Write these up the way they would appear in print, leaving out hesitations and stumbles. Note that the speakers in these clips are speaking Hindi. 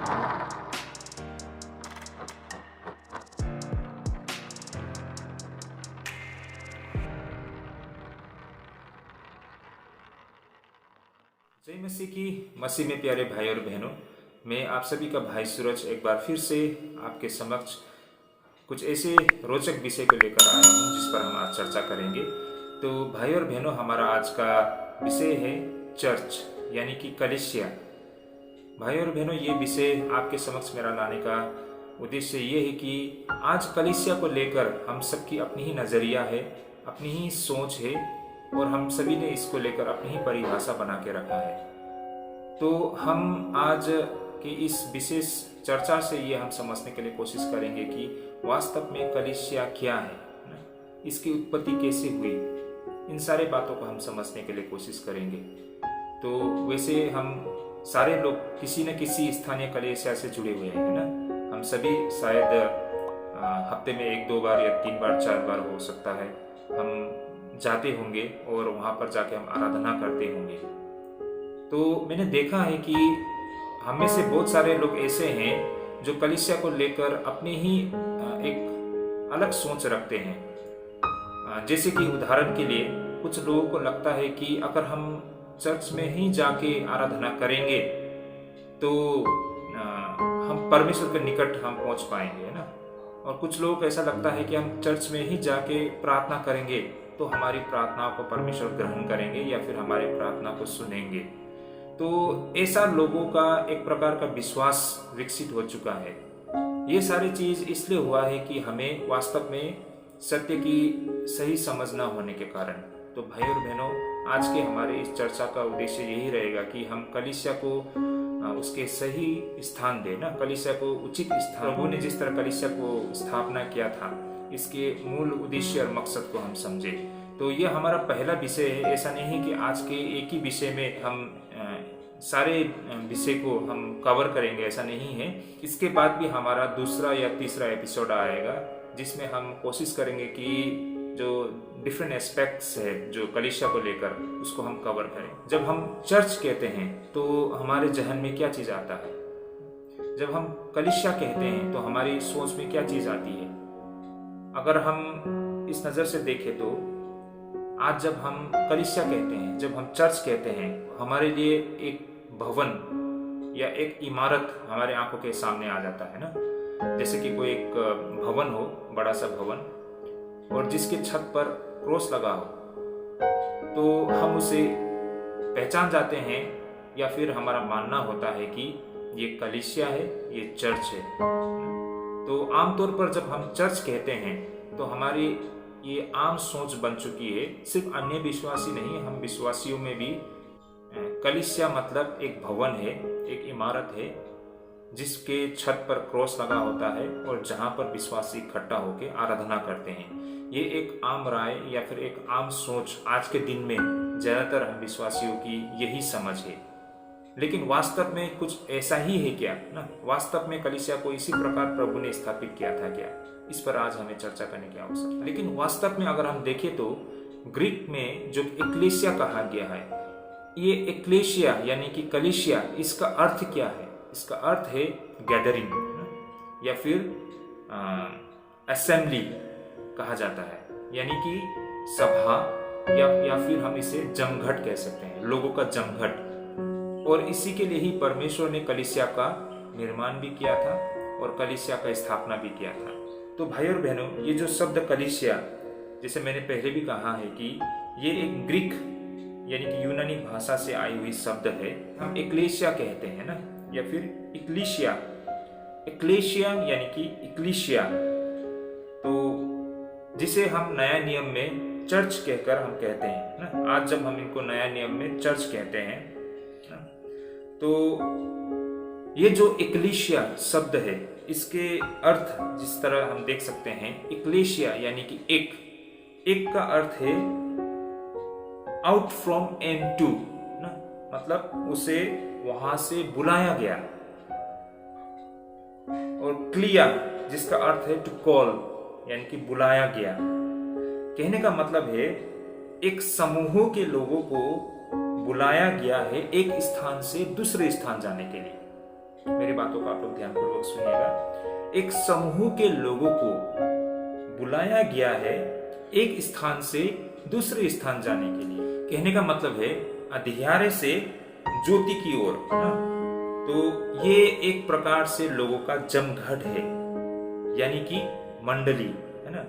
जय मसीह की। मसीह में प्यारे भाई और बहनों, मैं आप सभी का भाई सूरज एक बार फिर से आपके समक्ष कुछ ऐसे रोचक विषय को लेकर आया हूँ जिस पर हम आज चर्चा करेंगे। तो भाई और बहनों, हमारा आज का विषय है चर्च यानी कि कलीसिया। भाई और बहनों, ये विषय आपके समक्ष मेरा लाने का उद्देश्य ये है कि आज कलीसिया को लेकर हम सबकी अपनी ही नज़रिया है, अपनी ही सोच है और हम सभी ने इसको लेकर अपनी ही परिभाषा बना के रखा है। तो हम आज की इस विशेष चर्चा से ये हम समझने के लिए कोशिश करेंगे कि वास्तव में कलीसिया क्या है, इसकी उत्पत्ति कैसे हुई, इन सारे बातों को हम समझने के लिए कोशिश करेंगे। तो वैसे हम सारे लोग किसी न किसी स्थानीय कलीसिया से जुड़े हुए हैं, है ना। हम सभी शायद हफ्ते में 1-2 बार या 3 बार 4 बार हो सकता है हम जाते होंगे और वहाँ पर जाके हम आराधना करते होंगे। तो मैंने देखा है कि हम में से बहुत सारे लोग ऐसे हैं जो कलीसिया को लेकर अपनी ही एक अलग सोच रखते हैं। जैसे कि उदाहरण के लिए कुछ लोगों को लगता है कि अगर हम चर्च में ही जाके आराधना करेंगे तो हम परमेश्वर के निकट हम पहुंच पाएंगे, है ना। और कुछ लोगों को ऐसा लगता है कि हम चर्च में ही जाके प्रार्थना करेंगे तो हमारी प्रार्थनाओं को परमेश्वर ग्रहण करेंगे या फिर हमारी प्रार्थना को सुनेंगे। तो ऐसा लोगों का एक प्रकार का विश्वास विकसित हो चुका है। ये सारी चीज इसलिए हुआ है कि हमें वास्तव में सत्य की सही समझ न होने के कारण। तो भाई और बहनों, आज के हमारे इस चर्चा का उद्देश्य यही रहेगा कि हम कलीसिया को उसके सही स्थान दें ना, कलीसिया को उचित स्थान। प्रभु ने जिस तरह कलीसिया को स्थापना किया था, इसके मूल उद्देश्य और मकसद को हम समझे। तो ये हमारा पहला विषय है। ऐसा नहीं है कि आज के एक ही विषय में हम सारे विषय को हम कवर करेंगे, ऐसा नहीं है। इसके बाद भी हमारा दूसरा या तीसरा एपिसोड आएगा जिसमें हम कोशिश करेंगे कि जो डिफरेंट एस्पेक्ट्स है जो कलीसिया को लेकर, उसको हम कवर करें। जब हम चर्च कहते हैं तो हमारे जहन में क्या चीज़ आता है? जब हम कलीसिया कहते हैं तो हमारी सोच में क्या चीज़ आती है? अगर हम इस नज़र से देखें तो आज जब हम कलीसिया कहते हैं, जब हम चर्च कहते हैं, हमारे लिए एक भवन या एक इमारत हमारे आंखों के सामने आ जाता है ना। जैसे कि कोई एक भवन हो, बड़ा सा भवन, और जिसके छत पर क्रॉस लगा हो, तो हम उसे पहचान जाते हैं या फिर हमारा मानना होता है कि ये कलीसिया है, ये चर्च है। तो आमतौर पर जब हम चर्च कहते हैं तो हमारी ये आम सोच बन चुकी है। सिर्फ अन्य विश्वासी नहीं, हम विश्वासियों में भी कलीसिया मतलब एक भवन है, एक इमारत है जिसके छत पर क्रॉस लगा होता है और जहां पर विश्वासी इकट्ठा होकर आराधना करते हैं। ये एक आम राय या फिर एक आम सोच आज के दिन में ज्यादातर हम विश्वासियों की यही समझ है। लेकिन वास्तव में कुछ ऐसा ही है क्या ना? वास्तव में कलीसिया को इसी प्रकार प्रभु ने स्थापित किया था क्या? इस पर आज हमें चर्चा करने की आवश्यकता है। लेकिन वास्तव में अगर हम देखें तो ग्रीक में जो एक्लेसिया कहा गया है, ये एक्लेसिया यानी कि कलीसिया, इसका अर्थ क्या है? इसका अर्थ है गैदरिंग या फिर असेंबली कहा जाता है, यानी कि सभा या फिर हम इसे जमघट कह सकते हैं, लोगों का जमघट। और इसी के लिए ही परमेश्वर ने कलीसिया का निर्माण भी किया था और कलीसिया का स्थापना भी किया था। तो भाई और बहनों, ये जो शब्द कलीसिया, जैसे मैंने पहले भी कहा है कि ये एक ग्रीक यानी कि यूनानी भाषा से आई हुई शब्द है। हम एक्लेसिया कहते हैं ना, या फिर इक्लीशिया। एक्लेशिया यानी कि इक्लीशिया, तो जिसे हम नया नियम में चर्च कहकर हम कहते हैं ना। आज जब हम इनको नया नियम में चर्च कहते हैं ना, तो ये जो एक्लेशिया शब्द है, इसके अर्थ जिस तरह हम देख सकते हैं, एक्लेशिया यानी कि एक का अर्थ है आउट फ्रॉम एंड टू ना, मतलब उसे वहां से बुलाया गया। और क्लिया जिसका अर्थ है टू कॉल यानी कि बुलाया गया। कहने का मतलब है एक समूह के लोगों को बुलाया गया है एक स्थान से दूसरे स्थान जाने के लिए। मेरी बातों का आप लोग ध्यानपूर्वक सुनिएगा। एक समूह के लोगों को बुलाया गया है एक स्थान से दूसरे स्थान जाने के लिए। कहने का मतलब है अंधियारे से ज्योति की ओर ना। तो ये एक प्रकार से लोगों का जमघट है, यानी कि मंडली है ना।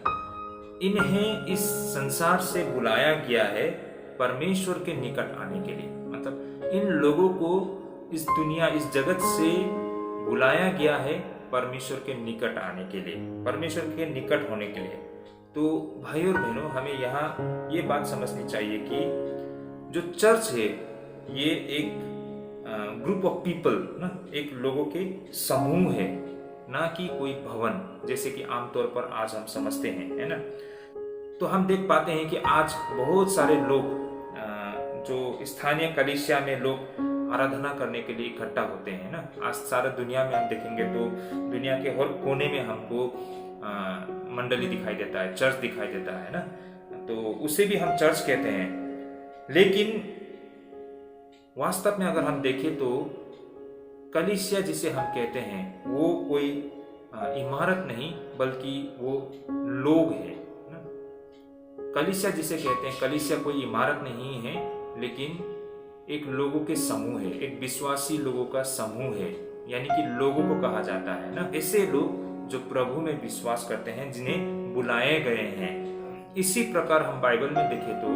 इन्हें इस संसार से बुलाया गया है परमेश्वर के निकट आने के लिए। मतलब इन लोगों को इस दुनिया, इस जगत से बुलाया गया है परमेश्वर के निकट आने के लिए, परमेश्वर के निकट होने के लिए। तो भाई और बहनों, हमें यहाँ ये बात समझनी चाहिए कि जो चर्च है ये एक ग्रुप ऑफ पीपल ना, एक लोगों के समूह है, ना कि कोई भवन, जैसे कि आमतौर पर आज हम समझते हैं, है ना। तो हम देख पाते हैं कि आज बहुत सारे लोग जो स्थानीय कलीसिया में लोग आराधना करने के लिए इकट्ठा होते हैं ना। आज सारा दुनिया में हम देखेंगे तो दुनिया के हर कोने में हमको मंडली दिखाई देता है, चर्च दिखाई देता है ना। तो उसे भी हम चर्च कहते हैं। लेकिन वास्तव में अगर हम देखें तो कलीसिया जिसे हम कहते हैं वो कोई इमारत नहीं, बल्कि वो लोग है ना। कलीसिया जिसे कहते हैं, कलीसिया कोई इमारत नहीं है, लेकिन एक लोगों के समूह है, एक विश्वासी लोगों का समूह है, यानी कि लोगों को कहा जाता है ना। ऐसे लोग जो प्रभु में विश्वास करते हैं, जिन्हें बुलाए गए हैं। इसी प्रकार हम बाइबल में देखें तो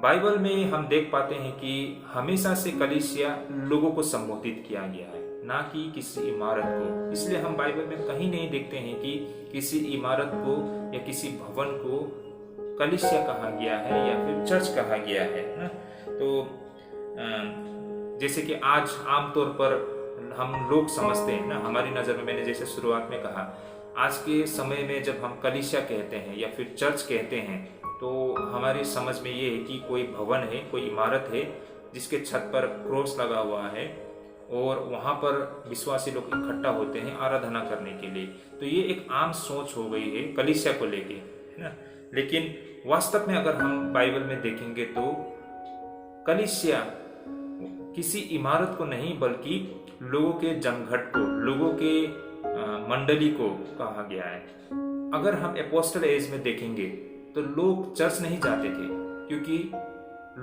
बाइबल में हम देख पाते हैं कि हमेशा से कलीसिया लोगों को संबोधित किया गया है, ना कि किसी इमारत को। इसलिए हम बाइबल में कहीं नहीं देखते हैं कि किसी इमारत को या किसी भवन को कलीसिया कहा गया है या फिर चर्च कहा गया है ना। तो जैसे कि आज आमतौर पर हम लोग समझते हैं ना, हमारी नजर में, मैंने जैसे शुरुआत में कहा, आज के समय में जब हम कलीसिया कहते हैं या फिर चर्च कहते हैं तो हमारी समझ में ये है कि कोई भवन है, कोई इमारत है जिसके छत पर क्रॉस लगा हुआ है और वहां पर विश्वासी लोग इकट्ठा होते हैं आराधना करने के लिए। तो ये एक आम सोच हो गई है कलीसिया को लेके, है ना। लेकिन वास्तव में अगर हम बाइबल में देखेंगे तो कलीसिया किसी इमारत को नहीं, बल्कि लोगों के जमघट को, लोगों के मंडली को कहा गया है। अगर हम अपोस्टल एज में देखेंगे तो लोग चर्च नहीं जाते थे, क्योंकि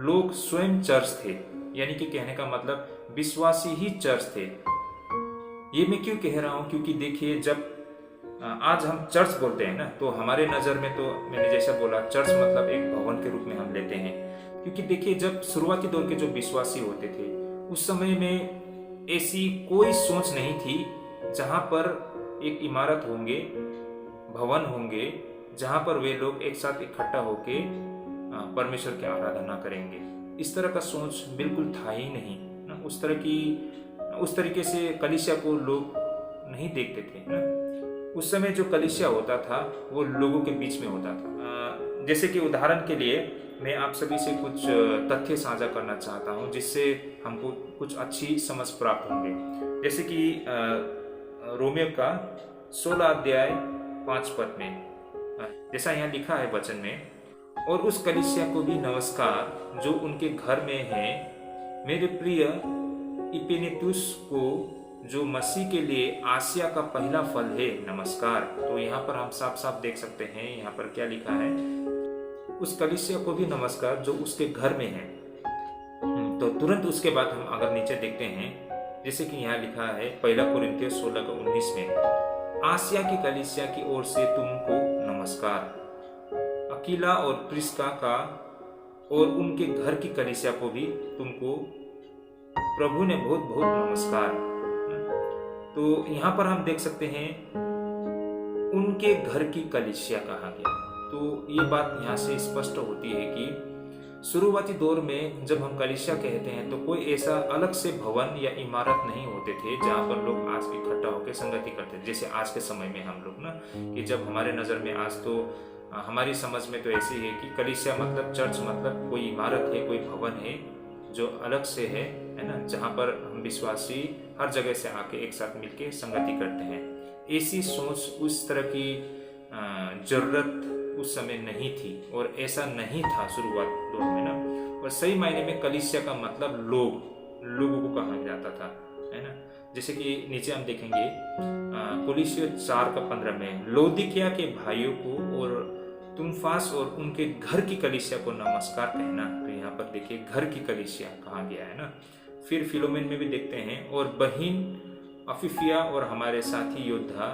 लोग स्वयं चर्च थे, यानी कि कहने का मतलब विश्वासी ही चर्च थे। ये मैं क्यों कह रहा हूं, क्योंकि देखिए जब आज हम चर्च बोलते हैं ना, तो हमारे नजर में तो मैंने जैसा बोला, चर्च मतलब एक भवन के रूप में हम लेते हैं। क्योंकि देखिए जब शुरुआती दौर के जो विश्वासी होते थे उस समय में ऐसी कोई सोच नहीं थी जहां पर एक इमारत होंगे, भवन होंगे, जहां पर वे लोग एक साथ इकट्ठा होके परमेश्वर की आराधना करेंगे। इस तरह का सोच बिल्कुल था ही नहीं ना। उस तरीके से कलीसिया को लोग नहीं देखते थे ना। उस समय जो कलीसिया होता था वो लोगों के बीच में होता था। जैसे कि उदाहरण के लिए मैं आप सभी से कुछ तथ्य साझा करना चाहता हूं, जिससे हमको कुछ अच्छी समझ प्राप्त होंगे। जैसे कि रोमियो का 16 अध्याय 5 पद में जैसा यहाँ लिखा है वचन में, और उस कलीसिया को भी नमस्कार जो उनके घर में है, मेरे प्रिय इपेनेतुस को जो मसीह के लिए आसिया का पहला फल है, नमस्कार। तो यहाँ पर हम साफ साफ देख सकते हैं, यहाँ पर क्या लिखा है, उस कलीसिया को भी नमस्कार जो उसके घर में है। तो तुरंत उसके बाद हम अगर नीचे देखते हैं, जैसे कि यहाँ लिखा है 1 कुरिन्थियों 16:19 में, आसिया की कलीसिया की ओर से तुमको नमस्कार। अकीला और प्रिस्का का और उनके घर की कलीसिया को भी तुमको प्रभु ने बहुत बहुत नमस्कार। तो यहाँ पर हम देख सकते हैं उनके घर की कलीसिया कहा गया। तो ये बात यहाँ से स्पष्ट होती है कि शुरुआती दौर में जब हम कलीसिया कहते हैं तो कोई ऐसा अलग से भवन या इमारत नहीं होते थे जहाँ पर लोग आज इकट्ठा होकर संगति करते थे, जैसे आज के समय में हम लोग ना, कि जब हमारे नज़र में आज तो हमारी समझ में तो ऐसी है कि कलीसिया मतलब चर्च मतलब कोई इमारत है, कोई भवन है जो अलग से है ना, जहाँ पर हम विश्वासी हर जगह से आके एक साथ मिलके संगति करते हैं। ऐसी सोच, उस तरह की जरूरत उस समय नहीं थी और ऐसा नहीं था शुरुआत दौर में ना। और सही मायने में कलीसिया का मतलब लोगों को कहा जाता था, है ना। जैसे कि नीचे हम देखेंगे कुलिस्सियों 4:15 में, लौदीकिया के भाइयों को और तुमफास और उनके घर की कलीसिया को नमस्कार कहना। तो यहाँ पर देखिए घर की कलीसिया कहा गया है ना। फिर फिलोमेन में भी देखते हैं, और बहन अफिफिया और हमारे साथी योद्धा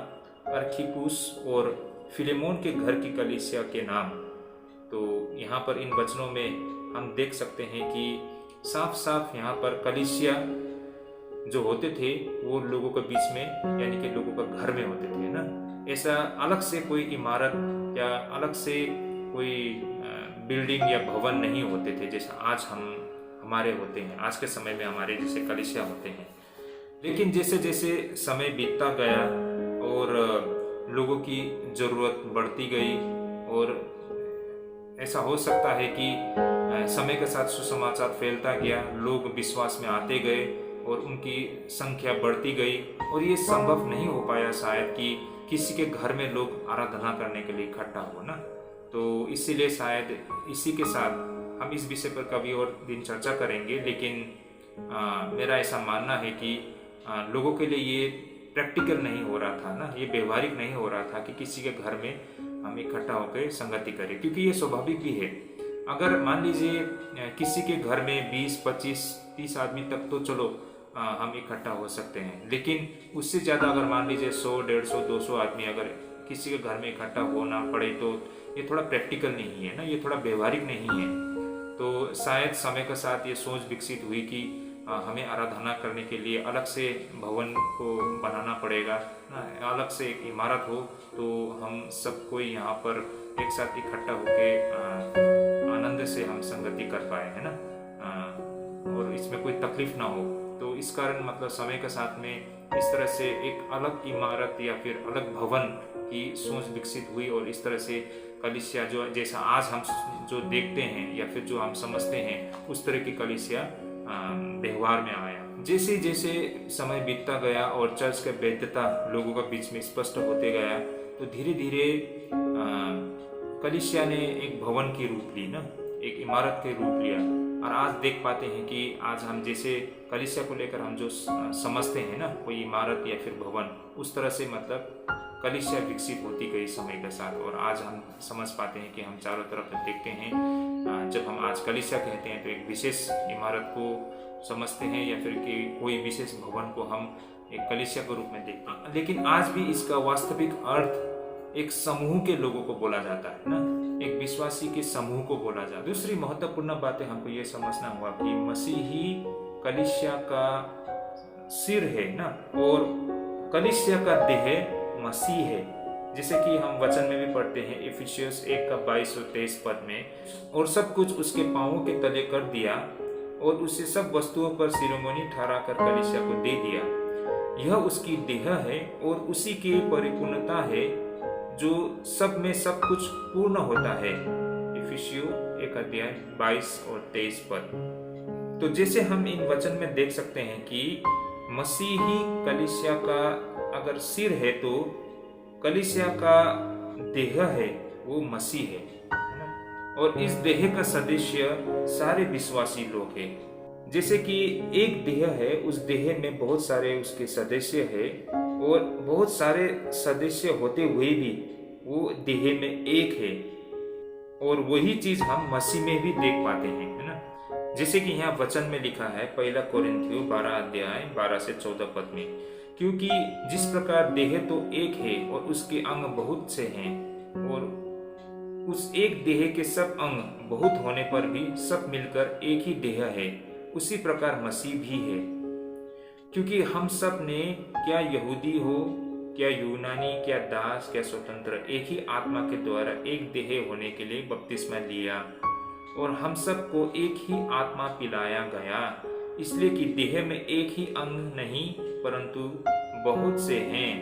अर्खिपुस और फिलेमोन के घर की कलीसिया के नाम। तो यहाँ पर इन वचनों में हम देख सकते हैं कि साफ साफ यहाँ पर कलीसिया जो होते थे वो लोगों के बीच में, यानी कि लोगों का घर में होते थे ना। ऐसा अलग से कोई इमारत या अलग से कोई बिल्डिंग या भवन नहीं होते थे जैसा आज हमारे होते हैं, आज के समय में हमारे जैसे कलीसिया होते हैं। लेकिन जैसे जैसे समय बीतता गया और लोगों की ज़रूरत बढ़ती गई, और ऐसा हो सकता है कि समय के साथ सुसमाचार फैलता गया, लोग विश्वास में आते गए और उनकी संख्या बढ़ती गई, और ये संभव नहीं हो पाया शायद कि किसी के घर में लोग आराधना करने के लिए इकट्ठा हो ना। तो इसीलिए शायद इसी के साथ हम इस विषय पर कभी और दिन चर्चा करेंगे। लेकिन मेरा ऐसा मानना है कि लोगों के लिए ये प्रैक्टिकल नहीं हो रहा था ना, ये व्यवहारिक नहीं हो रहा था कि किसी के घर में हम इकट्ठा होकर संगति करें, क्योंकि ये स्वाभाविक भी है। अगर मान लीजिए किसी के घर में 20, 25, 30 आदमी तक तो चलो हम इकट्ठा हो सकते हैं, लेकिन उससे ज़्यादा अगर मान लीजिए 100, 150, 200 आदमी अगर किसी के घर में इकट्ठा होना पड़े तो ये थोड़ा प्रैक्टिकल नहीं है ना, ये थोड़ा व्यवहारिक नहीं है। तो शायद समय के साथ ये सोच विकसित हुई कि हमें आराधना करने के लिए अलग से भवन को बनाना पड़ेगा ना, अलग से एक इमारत हो तो हम सब कोई यहाँ पर एक साथ इकट्ठा होकर आनंद से हम संगति कर पाए, है ना, और इसमें कोई तकलीफ ना हो। तो इस कारण मतलब समय के साथ में इस तरह से एक अलग इमारत या फिर अलग भवन की सोच विकसित हुई, और इस तरह से कलीसिया जो जैसा आज हम जो देखते हैं या फिर जो हम समझते हैं उस तरह की कलीसिया व्यवहार में आया। जैसे जैसे समय बीतता गया और चर्च का वैधता लोगों के बीच में स्पष्ट होते गया, तो धीरे धीरे कलीसिया ने एक भवन की रूप ली ना, एक इमारत के रूप लिया। और आज देख पाते हैं कि आज हम जैसे कलीसिया को लेकर हम जो समझते हैं ना, कोई इमारत या फिर भवन, उस तरह से मतलब कलीसिया विकसित होती गई समय के साथ। और आज हम समझ पाते हैं कि हम चारों तरफ देखते हैं, जब हम आज कलीसिया कहते हैं तो एक विशेष इमारत को समझते हैं या फिर कि कोई विशेष भवन को हम एक कलीसिया के रूप में देखते हैं। लेकिन आज भी इसका वास्तविक अर्थ एक समूह के लोगों को बोला जाता है ना, एक विश्वासी के समूह को बोला जाता है। दूसरी महत्वपूर्ण बातें हमको ये समझना हुआ कि मसीह ही कलीसिया का सिर है ना, और कलीसिया का देह मसीह है। जैसे कि हम वचन में भी पढ़ते हैं इफिसियंस 1:22 और 23 पद में, और सब कुछ उसके पांवों के तले कर दिया और उसे सब वस्तुओं पर शिरोमणि ठहरा कर कलीसिया को दे दिया। यह उसकी देह है और उसी की परिपूर्णता है जो सब में सब कुछ पूर्ण होता है। इफिसियों 1:22 और 23 पद। तो जैसे हम इन वचन में देख सकते हैं कि मसीह ही कलीसिया का अगर सिर है तो कलीसिया का देह है वो मसीह है ना? और इस देह का सदस्य सारे विश्वासी लोग हैं। जैसे कि एक देह है, उस देह में बहुत सारे उसके सदस्य है, और बहुत सारे सदस्य होते हुए भी वो देह में एक है। और वही चीज हम मसीह में भी देख पाते हैं, है ना। जैसे कि यहाँ वचन में लिखा है 1 कोरिन्थियों 12 से 14 पद में, क्योंकि जिस प्रकार देह तो एक है और उसके अंग बहुत से हैं, और उस एक देह के सब अंग बहुत होने पर भी सब मिलकर एक ही देह है, उसी प्रकार मसीह भी है। क्योंकि हम सब ने, क्या यहूदी हो, क्या यूनानी, क्या दास, क्या स्वतंत्र, एक ही आत्मा के द्वारा एक देह होने के लिए बपतिस्मा लिया, और हम सबको एक ही आत्मा पिलाया गया, इसलिए कि देह में एक ही अंग नहीं परंतु बहुत से हैं।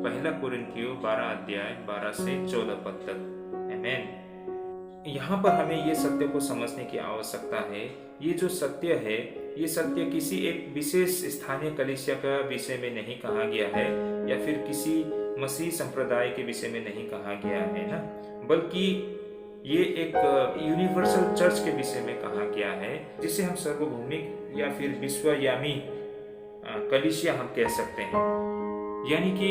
1 कोरिन्थियों 12 से 14 पद तक। आमीन। यहाँ पर हमें ये सत्य को समझने की आवश्यकता है। ये जो सत्य है, ये सत्य किसी एक विशेष स्थानीय कलीसिया का विषय में नहीं कहा गया है, या फिर किसी मसीह संप्रदाय के विषय में नहीं कहा गया है ना, बल्कि ये एक यूनिवर्सल चर्च के विषय में कहा गया है, जिसे हम सार्वभौमिक या फिर विश्वयामी कलीसिया हम कह सकते हैं, यानी कि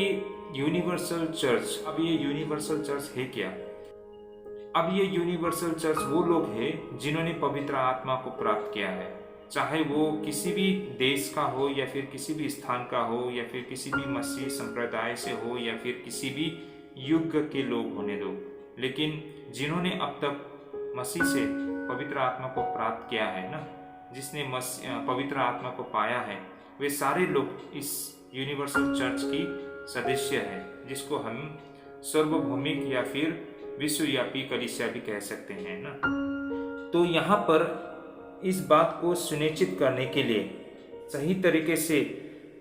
यूनिवर्सल चर्च। अब ये यूनिवर्सल चर्च है क्या? अब ये यूनिवर्सल चर्च वो लोग हैं जिन्होंने पवित्र आत्मा को प्राप्त किया है, चाहे वो किसी भी देश का हो या फिर किसी भी स्थान का हो या फिर किसी भी मसीह संप्रदाय से हो या फिर किसी भी युग के लोग होने दो, लेकिन जिन्होंने अब तक मसीह से पवित्र आत्मा को प्राप्त किया है ना, जिसने पवित्र आत्मा को पाया है, वे सारे लोग इस यूनिवर्सल चर्च की सदस्य है, जिसको हम सार्वभौमिक या फिर विश्वव्यापी कलीसिया भी कह सकते हैं ना। तो यहाँ पर इस बात को सुनिश्चित करने के लिए सही तरीके से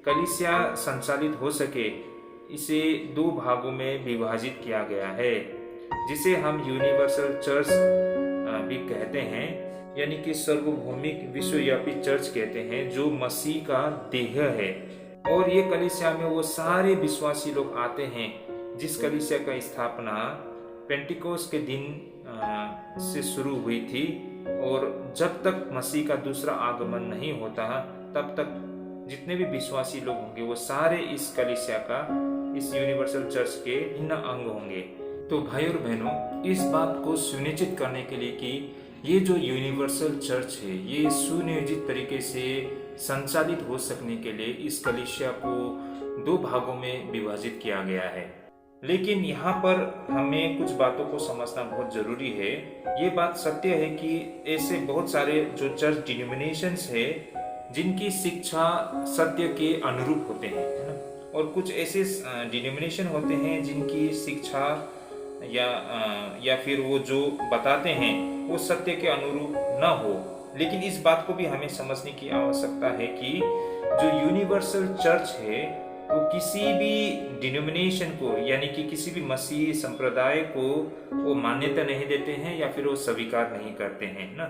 कलीसिया संचालित हो सके, इसे 2 भागों में विभाजित किया गया है, जिसे हम यूनिवर्सल चर्च भी कहते हैं, यानी कि सार्वभौमिक विश्वव्यापी चर्च कहते हैं, जो मसीह का देह है। और ये कलीसिया में वो सारे विश्वासी लोग आते हैं जिस कलीसिया का स्थापना पेंटिकोस के दिन से शुरू हुई थी, और जब तक मसीह का दूसरा आगमन नहीं होता तब तक जितने भी विश्वासी लोग होंगे वो सारे इस कलीसिया का, इस यूनिवर्सल चर्च के भिन्न अंग होंगे। तो भाई और बहनों, इस बात को सुनिश्चित करने के लिए कि ये जो यूनिवर्सल चर्च है ये सुनियोजित तरीके से संचालित हो सकने के लिए इस कलीसिया को 2 भागों में विभाजित किया गया है। लेकिन यहाँ पर हमें कुछ बातों को समझना बहुत जरूरी है। ये बात सत्य है कि ऐसे बहुत सारे जो चर्च डिनोमिनेशंस है जिनकी शिक्षा सत्य के अनुरूप होते हैं, है ना, और कुछ ऐसे डिनोमिनेशन होते हैं जिनकी शिक्षा या फिर वो जो बताते हैं वो सत्य के अनुरूप न हो। लेकिन इस बात को भी हमें समझने की आवश्यकता है कि जो यूनिवर्सल चर्च है वो किसी भी डिनोमिनेशन को, यानी कि किसी भी मसीह संप्रदाय को वो मान्यता नहीं देते हैं या फिर वो स्वीकार नहीं करते हैं ना।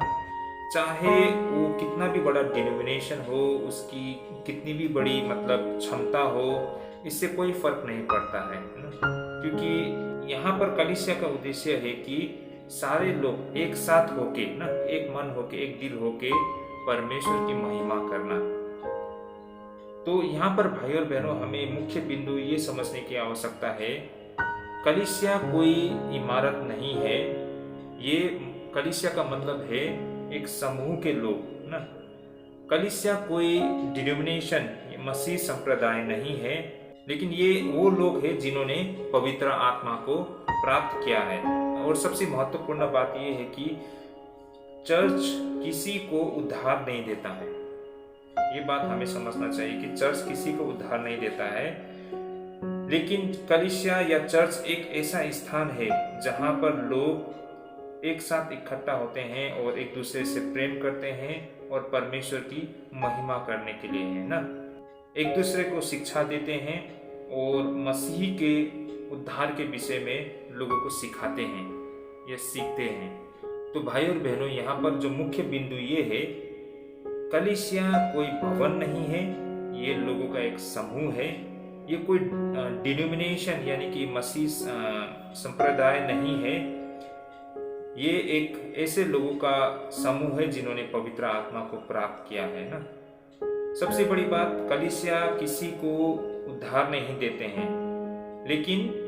चाहे वो कितना भी बड़ा डिनोमिनेशन हो, उसकी कितनी भी बड़ी मतलब क्षमता हो, इससे कोई फर्क नहीं पड़ता है ना, क्योंकि यहाँ पर कलीसिया का उद्देश्य है कि सारे लोग एक साथ होके ना, एक मन होके, एक दिल होके परमेश्वर की महिमा करना। तो यहाँ पर भाई और बहनों, हमें मुख्य बिंदु ये समझने की आवश्यकता है, कलीसिया कोई इमारत नहीं है। ये कलीसिया का मतलब है एक समूह के लोग ना। कलीसिया कोई डिनोमिनेशन, मसीह संप्रदाय नहीं है, लेकिन ये वो लोग हैं जिन्होंने पवित्र आत्मा को प्राप्त किया है। और सबसे महत्वपूर्ण बात ये है कि चर्च किसी को उद्धार नहीं देता है। ये बात हमें समझना चाहिए कि चर्च किसी को उद्धार नहीं देता है, लेकिन कलीसिया या चर्च एक ऐसा स्थान है जहां पर लोग एक साथ इकट्ठा होते हैं और एक दूसरे से प्रेम करते हैं और परमेश्वर की महिमा करने के लिए है ना, एक दूसरे को शिक्षा देते हैं और मसीह के उद्धार के विषय में लोगों को सिखाते हैं या सीखते हैं। तो भाई और बहनों, यहाँ पर जो मुख्य बिंदु ये है, कलीसिया कोई भवन नहीं है, ये लोगों का एक समूह है। ये कोई डिनोमिनेशन यानी कि मसीह संप्रदाय नहीं है। ये एक ऐसे लोगों का समूह है जिन्होंने पवित्र आत्मा को प्राप्त किया है ना। सबसे बड़ी बात, कलीसिया किसी को उद्धार नहीं देते हैं, लेकिन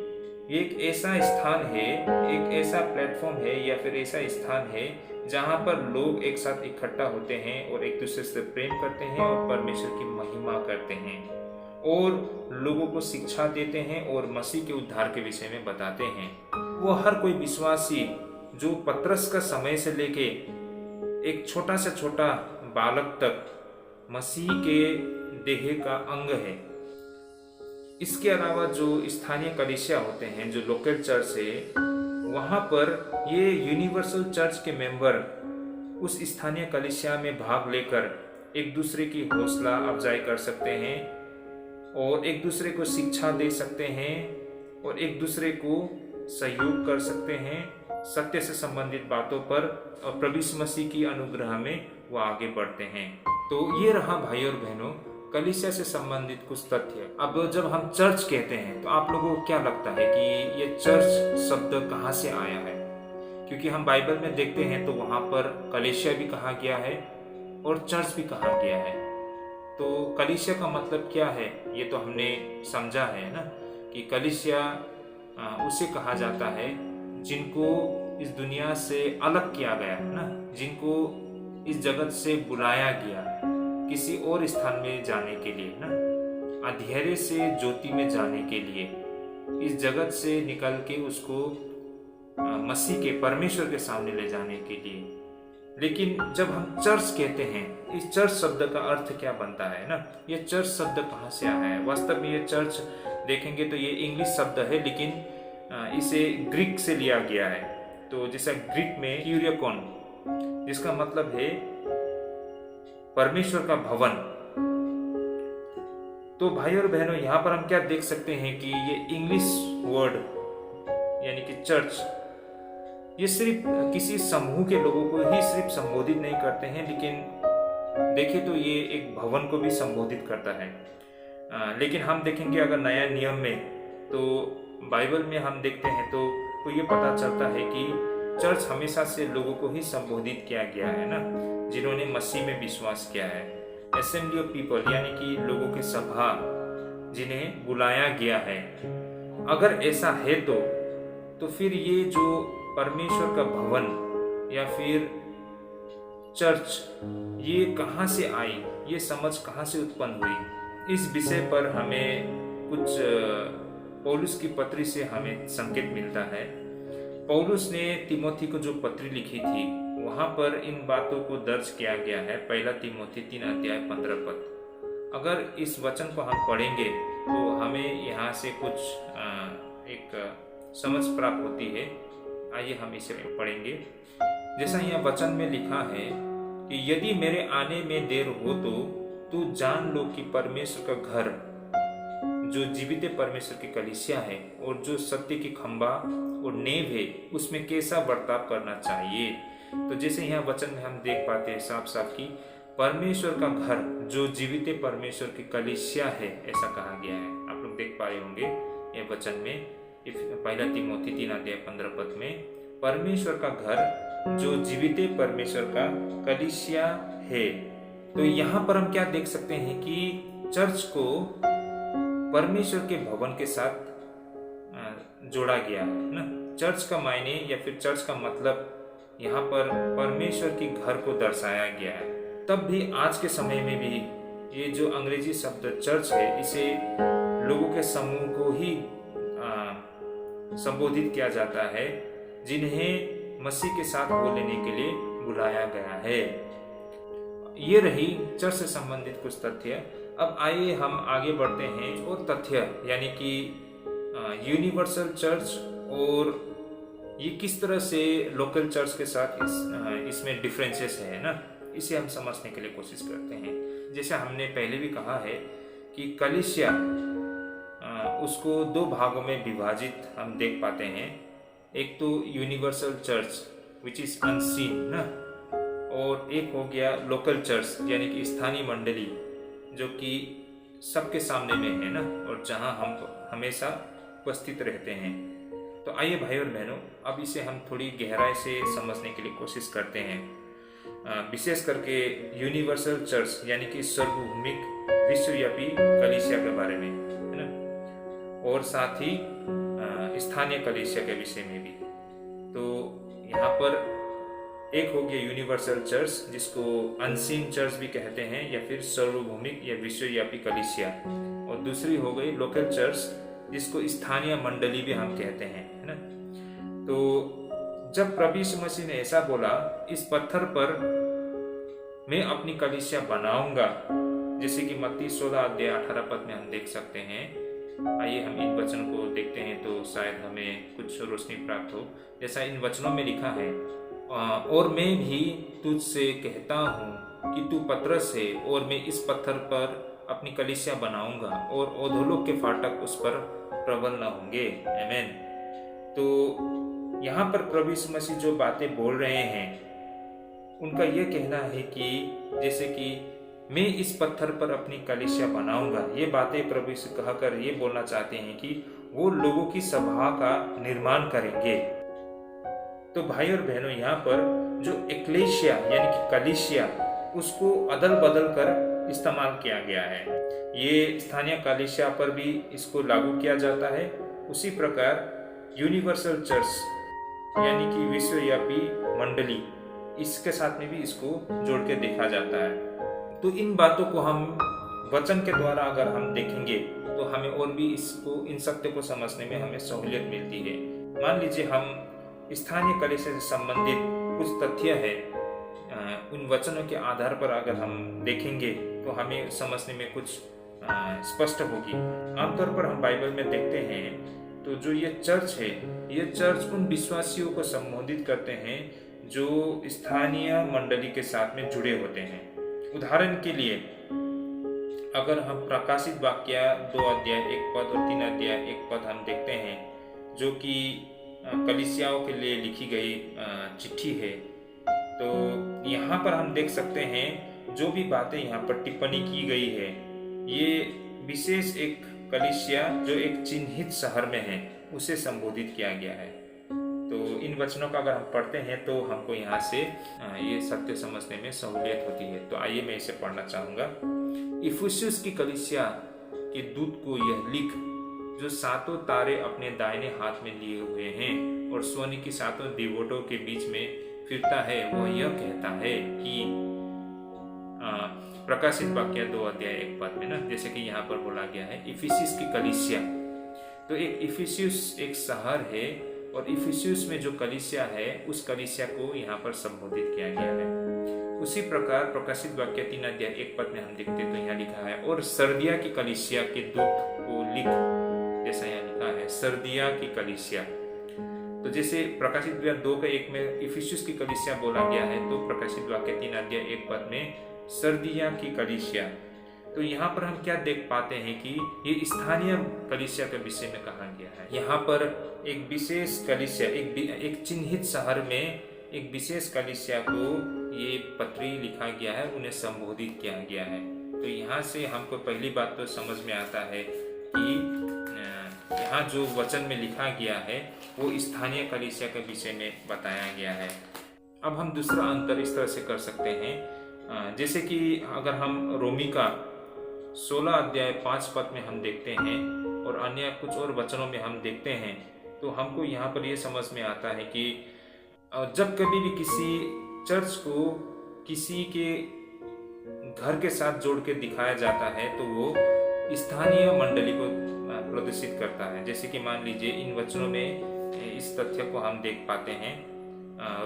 एक ऐसा स्थान है, एक ऐसा प्लेटफॉर्म है या फिर ऐसा स्थान है जहां पर लोग एक साथ इकट्ठा होते हैं और एक दूसरे से प्रेम करते हैं और परमेश्वर की महिमा करते हैं और लोगों को शिक्षा देते हैं और मसीह के उद्धार के विषय में बताते हैं। वो हर कोई विश्वासी जो पतरस का समय से लेके एक छोटा से छोटा बालक तक मसीह के देह का अंग है। इसके अलावा जो स्थानीय कलीसिया होते हैं, जो लोकल चर्च है, वहाँ पर ये यूनिवर्सल चर्च के मेंबर उस स्थानीय कलीसिया में भाग लेकर एक दूसरे की हौसला अफजाई कर सकते हैं और एक दूसरे को शिक्षा दे सकते हैं और एक दूसरे को सहयोग कर सकते हैं सत्य से संबंधित बातों पर, और प्रभु यीशु मसीह की अनुग्रह में वो आगे बढ़ते हैं। तो ये रहा भाई और बहनों कलीसिया से संबंधित कुछ तथ्य। अब जब हम चर्च कहते हैं तो आप लोगों को क्या लगता है कि ये चर्च शब्द कहाँ से आया है? क्योंकि हम बाइबल में देखते हैं तो वहाँ पर कलीसिया भी कहा गया है और चर्च भी कहा गया है। तो कलीसिया का मतलब क्या है ये तो हमने समझा है ना, कि कलीसिया उसे कहा जाता है जिनको इस दुनिया से अलग किया गया है ना, जिनको इस जगत से बुलाया गया किसी और स्थान में जाने के लिए ना, अंधेरे से ज्योति में जाने के लिए, इस जगत से निकल के उसको मसीह के परमेश्वर के सामने ले जाने के लिए। लेकिन जब हम चर्च कहते हैं, इस चर्च शब्द का अर्थ क्या बनता है ना, ये चर्च शब्द कहाँ से आया है? वास्तव में ये चर्च देखेंगे तो ये इंग्लिश शब्द है, लेकिन इसे ग्रीक से लिया गया है। तो जैसा ग्रीक में क्यूरियोकॉन, जिसका मतलब है परमेश्वर का भवन। तो भाई और बहनों, यहाँ पर हम क्या देख सकते हैं कि ये इंग्लिश वर्ड यानी कि चर्च, ये सिर्फ किसी समूह के लोगों को ही सिर्फ संबोधित नहीं करते हैं, लेकिन देखें तो ये एक भवन को भी संबोधित करता है। लेकिन हम देखेंगे अगर नया नियम में, तो बाइबल में हम देखते हैं तो ये पता चलता है कि चर्च हमेशा से लोगों को ही संबोधित किया गया है ना, जिन्होंने मसीह में विश्वास किया है। असेंबली ऑफ पीपल यानी कि लोगों की सभा, जिन्हें बुलाया गया है। अगर ऐसा है तो फिर ये जो परमेश्वर का भवन या फिर चर्च, ये कहाँ से आई, ये समझ कहाँ से उत्पन्न हुई, इस विषय पर हमें कुछ पौलुस की पत्री से हमें संकेत मिलता है। पौलुस ने तिमोथी को जो पत्री लिखी थी, वहां पर इन बातों को दर्ज किया गया है। पहला तिमोथी 3:15। अगर इस वचन को हम पढ़ेंगे तो हमें यहाँ से कुछ एक समझ प्राप्त होती है। आइए हम इसे पढ़ेंगे। जैसा यहाँ वचन में लिखा है कि यदि मेरे आने में देर हो तो तू जान लो कि परमेश्वर का घर, जो जीवित परमेश्वर की कलीसिया है और जो सत्य की खंबा और नींव है, उसमें कैसा बर्ताव करना चाहिए। तो जैसे यहाँ वचन में हम देख पाते हैं साफ साफ कि परमेश्वर का घर, जो जीवित परमेश्वर की कलीसिया है, ऐसा कहा गया है। आप लोग देख पा रहे होंगे ये वचन में, पहला तिमोथी 3:15 में, परमेश्वर का घर जो जीवित परमेश्वर का कलीसिया है। तो यहाँ पर हम क्या देख सकते हैं कि चर्च को परमेश्वर के भवन के साथ जोड़ा गया है ना। चर्च का मायने या फिर चर्च का मतलब यहाँ पर परमेश्वर की घर को दर्शाया गया है। तब भी आज के समय में भी ये जो अंग्रेजी शब्द चर्च है, इसे लोगों के समूह को ही संबोधित किया जाता है, जिन्हें मसीह के साथ हो लेने के लिए बुलाया गया है। ये रही चर्च से संबंधित कुछ तथ्य। अब आइए हम आगे बढ़ते हैं और तथ्य, यानी कि यूनिवर्सल चर्च और ये किस तरह से लोकल चर्च के साथ इसमें डिफरेंसेस है ना, इसे हम समझने के लिए कोशिश करते हैं। जैसे हमने पहले भी कहा है कि कलीसिया, उसको दो भागों में विभाजित हम देख पाते हैं। एक तो universal church which is unseen ना, और एक हो गया लोकल चर्च यानी कि स्थानीय मंडली, जो कि सबके सामने में है ना, और जहां हम हमेशा उपस्थित रहते हैं। तो आइए भाई और बहनों, अब इसे हम थोड़ी गहराई से समझने के लिए कोशिश करते हैं, विशेष करके यूनिवर्सल चर्च यानी कि सार्वभौमिक विश्वव्यापी कलीसिया के बारे में, है ना, और साथ ही स्थानीय कलीसिया के विषय में भी। तो यहाँ पर एक हो गया यूनिवर्सल चर्च, जिसको अनसीन चर्च भी कहते हैं या फिर सार्वभौमिक या विश्वव्यापी कलीसिया, और दूसरी हो गई लोकल चर्च, जिसको स्थानीय मंडली भी हम कहते हैं, है ना। तो जब प्रभु यीशु मसीह ने ऐसा बोला, इस पत्थर पर मैं अपनी कलीसिया बनाऊंगा, जैसे कि मत्ती 16:18 में हम देख सकते हैं। आइए हम इन वचनों को देखते हैं तो शायद हमें कुछ रोशनी प्राप्त हो। जैसा इन वचनों में लिखा है, और मैं भी तुझसे कहता हूँ कि तू पतरस है, और मैं इस पत्थर पर अपनी कलीसिया बनाऊंगा, और अधोलोक के फाटक उस पर प्रबल न होंगे। आमीन। तो यहाँ पर प्रभु यीशु मसीह जो बातें बोल रहे हैं, उनका यह कहना है कि जैसे कि मैं इस पत्थर पर अपनी कलीसिया बनाऊंगा, ये बातें प्रभु यीशु कहकर ये बोलना चाहते हैं कि वो लोगों की सभा का निर्माण करेंगे। तो भाई और बहनों, यहाँ पर जो एक्लेशिया यानी कि कलीसिया, उसको अदल बदल कर इस्तेमाल किया गया है। ये स्थानीय कलीसिया पर भी इसको लागू किया जाता है। उसी प्रकार यूनिवर्सल चर्च यानी कि विश्वव्यापी मंडली, इसके साथ में भी इसको जोड़ के देखा जाता है। तो इन बातों को हम वचन के द्वारा अगर हम देखेंगे तो हमें और भी इसको, इन सत्य को समझने में हमें सहूलियत मिलती है। मान लीजिए हम स्थानीय कलीसिया से संबंधित कुछ तथ्य है, उन वचनों के आधार पर अगर हम देखेंगे तो हमें समझने में कुछ स्पष्ट होगी। आमतौर पर हम बाइबल में देखते हैं तो जो ये चर्च है, ये चर्च उन विश्वासियों को संबोधित करते हैं जो स्थानीय मंडली के साथ में जुड़े होते हैं। उदाहरण के लिए अगर हम प्रकाशित वाक्य 2 अध्याय 1 पद और 3 अध्याय 1 पद हम देखते हैं, जो कि कलीसियाओं के लिए लिखी गई चिट्ठी है, तो यहाँ पर हम देख सकते हैं जो भी बातें यहाँ पर टिप्पणी की गई है, ये विशेष एक कलीसिया जो एक चिन्हित शहर में है उसे संबोधित किया गया है। तो इन वचनों का अगर हम पढ़ते हैं तो हमको यहाँ से ये सत्य समझने में सहूलियत होती है। तो आइए मैं इसे पढ़ना चाहूँगा। इफिसुस की कलीसिया के दूत को यह लिख, जो 7 तारे अपने दाहिने हाथ में लिए हुए हैं और सोने की 7 दीवटों के बीच में फिरता है, वह यह कहता है कि प्रकाशित वाक्य 2 अध्याय 1 पद में ना, जैसे कि यहाँ पर बोला गया है इफिसुस की कलीसिया। तो एक इफिसुस एक शहर है और इफिसुस में जो कलीसिया है उस कलीसिया को यहाँ पर संबोधित किया गया है। उसी प्रकार प्रकाशित वाक्य 3 अध्याय 1 पद में हम देखते तो यहाँ लिखा है, और सर्दिया की कलीसिया के दूत को लिख, जैसा यहाँ लिखा है सर्दिया की कलीसिया। तो जैसे प्रकाशित वाक्य 2:1 में इफिसुस की कलीसिया बोला गया है, तो प्रकाशित वाक्य 3 अध्याय 1 पद में सर्दिया की कलीसिया। तो यहाँ पर हम क्या देख पाते हैं कि ये स्थानीय कलीसिया के विषय में कहा गया है। यहाँ पर एक विशेष कलीसिया, एक चिन्हित शहर में एक विशेष कलीसिया को ये पत्री लिखा गया है, उन्हें संबोधित किया गया है। तो यहाँ से हमको पहली बात तो समझ में आता है कि यहाँ जो वचन में लिखा गया है वो स्थानीय कलीसिया के विषय में बताया गया है। अब हम दूसरा अंतर इस तरह से कर सकते हैं, जैसे कि अगर हम रोमी का 16 अध्याय 5 पद में हम देखते हैं और अन्य कुछ और वचनों में हम देखते हैं, तो हमको यहाँ पर ये समझ में आता है कि जब कभी भी किसी चर्च को किसी के घर के साथ जोड़ के दिखाया जाता है तो वो स्थानीय मंडली को प्रदर्शित करता है। जैसे कि मान लीजिए इन वचनों में इस तथ्य को हम देख पाते हैं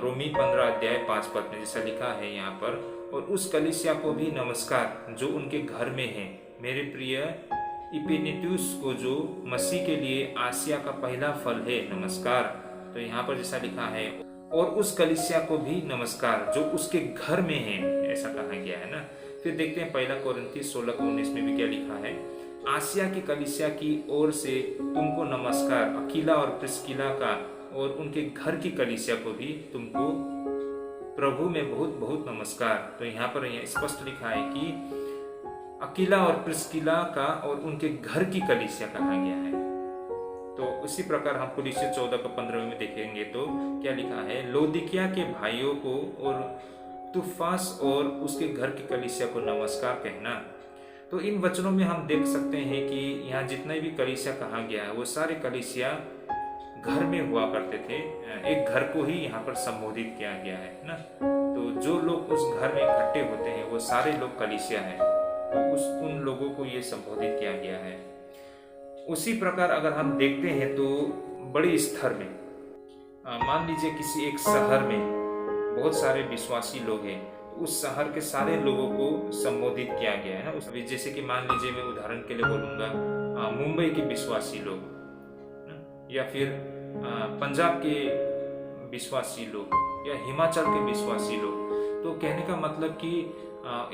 रोमी 15 अध्याय 5 पद में, जैसा लिखा है यहाँ पर, और उस कलीसिया को भी नमस्कार जो उनके घर में है, मेरे प्रिय इपेनेटुस को जो मसीह के लिए आसिया का पहला फल है, नमस्कार। तो यहाँ पर जैसा लिखा है, और उस कलीसिया को भी नमस्कार जो उसके घर में है, ऐसा कहा गया है ना। फिर देखते हैं 1 कोरिन्थी 16:19 में भी क्या लिखा है, आसिया की कलीसिया की ओर से तुमको नमस्कार, अकीला और प्रिस्किला का और उनके घर की कलीसिया को भी तुमको प्रभु में बहुत बहुत नमस्कार। तो यहाँ पर स्पष्ट लिखा है कि अकीला और प्रिस्किला का और उनके घर की कलीसिया कहा गया है। तो उसी प्रकार हम कुलिस्से 14:15 में देखेंगे तो क्या लिखा है, लौदीकिया के भाइयों को और तुफास और उसके घर की कलीसिया को नमस्कार कहना। तो इन वचनों में हम देख सकते हैं कि यहाँ जितने भी कलीसिया कहा गया है वो सारे कलीसिया घर में हुआ करते थे। एक घर को ही यहाँ पर संबोधित किया गया है ना। तो जो लोग उस घर में इकट्ठे होते हैं वो सारे लोग कलीसिया हैं, तो उन लोगों को ये संबोधित किया गया है। उसी प्रकार अगर हम देखते हैं तो बड़े स्तर में मान लीजिए किसी एक शहर में बहुत सारे विश्वासी लोग हैं, तो उस शहर के सारे लोगों को संबोधित किया गया है ना। जैसे कि मान लीजिए मैं उदाहरण के लिए बोलूँगा मुंबई के विश्वासी लोग या फिर पंजाब के विश्वासी लोग या हिमाचल के विश्वासी लोग। तो कहने का मतलब कि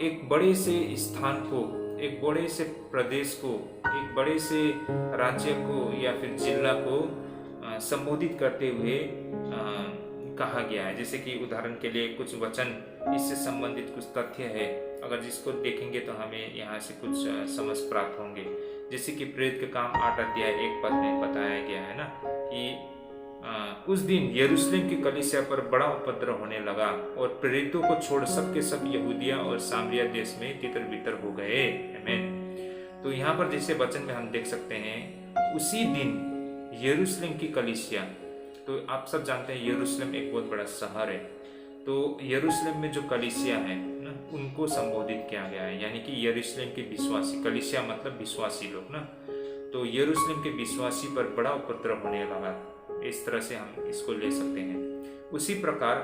एक बड़े से स्थान को, एक बड़े से प्रदेश को, एक बड़े से राज्य को या फिर जिला को संबोधित करते हुए कहा गया है। जैसे कि उदाहरण के लिए कुछ वचन, इससे संबंधित कुछ तथ्य है, अगर जिसको देखेंगे तो हमें यहाँ से कुछ समझ प्राप्त होंगे। जैसे कि प्रेरित के काम 8 अध्याय 1 पद में बताया गया है ना कि उस दिन यरूशलेम की कलीसिया पर बड़ा उपद्रव होने लगा और प्रेरितों को छोड़ सबके सब यहूदिया और सामरिया देश में तितर बितर हो गए। आमीन। तो यहाँ पर जैसे वचन में हम देख सकते हैं, उसी दिन यरूशलेम की कलीसिया, तो आप सब जानते हैं यरूशलेम एक बहुत बड़ा शहर है, तो यरूशलेम में जो कलीसिया है ना, उनको संबोधित किया गया है, यानी कि यरूशलेम के विश्वासी, कलीसिया मतलब विश्वासी लोग ना, तो यरूशलेम के विश्वासी पर बड़ा उपद्रव होने लगा, इस तरह से हम इसको ले सकते हैं। उसी प्रकार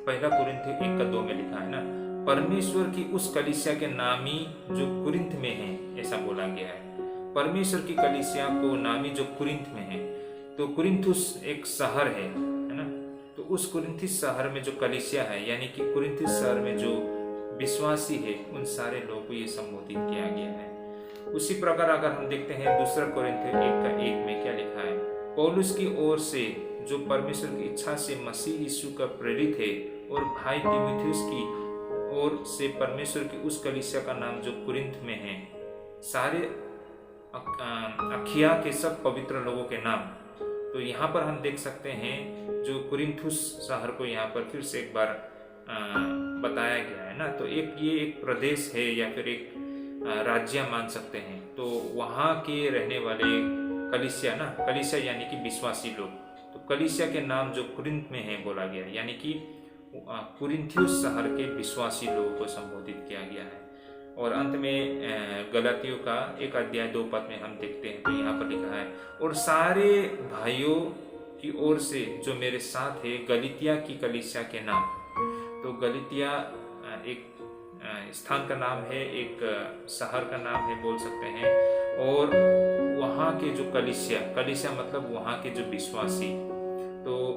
पहला कुरिन्थ 1:2 में लिखा है ना, परमेश्वर की उस कलीसिया के नामी जो कुरिन्थ में है, ऐसा बोला गया है। परमेश्वर की कलीसिया को नामी जो कुरिन्थ में है, तो कुरिन्थुस एक शहर है ना, तो उस कुरिन्थुस शहर में जो कलीसिया है, यानी कि कुरिन्थुस शहर में जो विश्वासी है, उन सारे लोगों को ये संबोधित किया गया है। उसी प्रकार अगर हम देखते हैं दूसरा कुरिन्थ 1:1 में क्या लिखा है, पौलुस की ओर से जो परमेश्वर की इच्छा से मसीह यीशु का प्रेरित है, और भाई तीमुथियुस की ओर से परमेश्वर की उस कलीसिया का नाम जो कुरिन्थ में है, सारे अखिया के सब पवित्र लोगों के नाम। तो यहाँ पर हम देख सकते हैं जो कुरिन्थुस शहर को यहाँ पर फिर से एक बार बताया गया है ना, तो ये एक प्रदेश है या फिर एक राज्य मान सकते हैं। तो वहाँ के रहने वाले कलीसिया ना, कलीसिया यानी कि विश्वासी लोग, तो कलीसिया के नाम जो कुरिन्थ में है बोला गया है, यानी कि कुरिन्थियुस शहर के विश्वासी लोगों को संबोधित किया गया है। और अंत में गलातियों का 1:2 में हम देखते हैं, तो यहाँ पर लिखा है, और सारे भाइयों की ओर से जो मेरे साथ है गलितिया की कलीसिया के नाम। तो गलितिया एक स्थान का नाम है, एक शहर का नाम है बोल सकते हैं, और वहाँ के जो कलीसिया मतलब वहाँ के जो विश्वासी, तो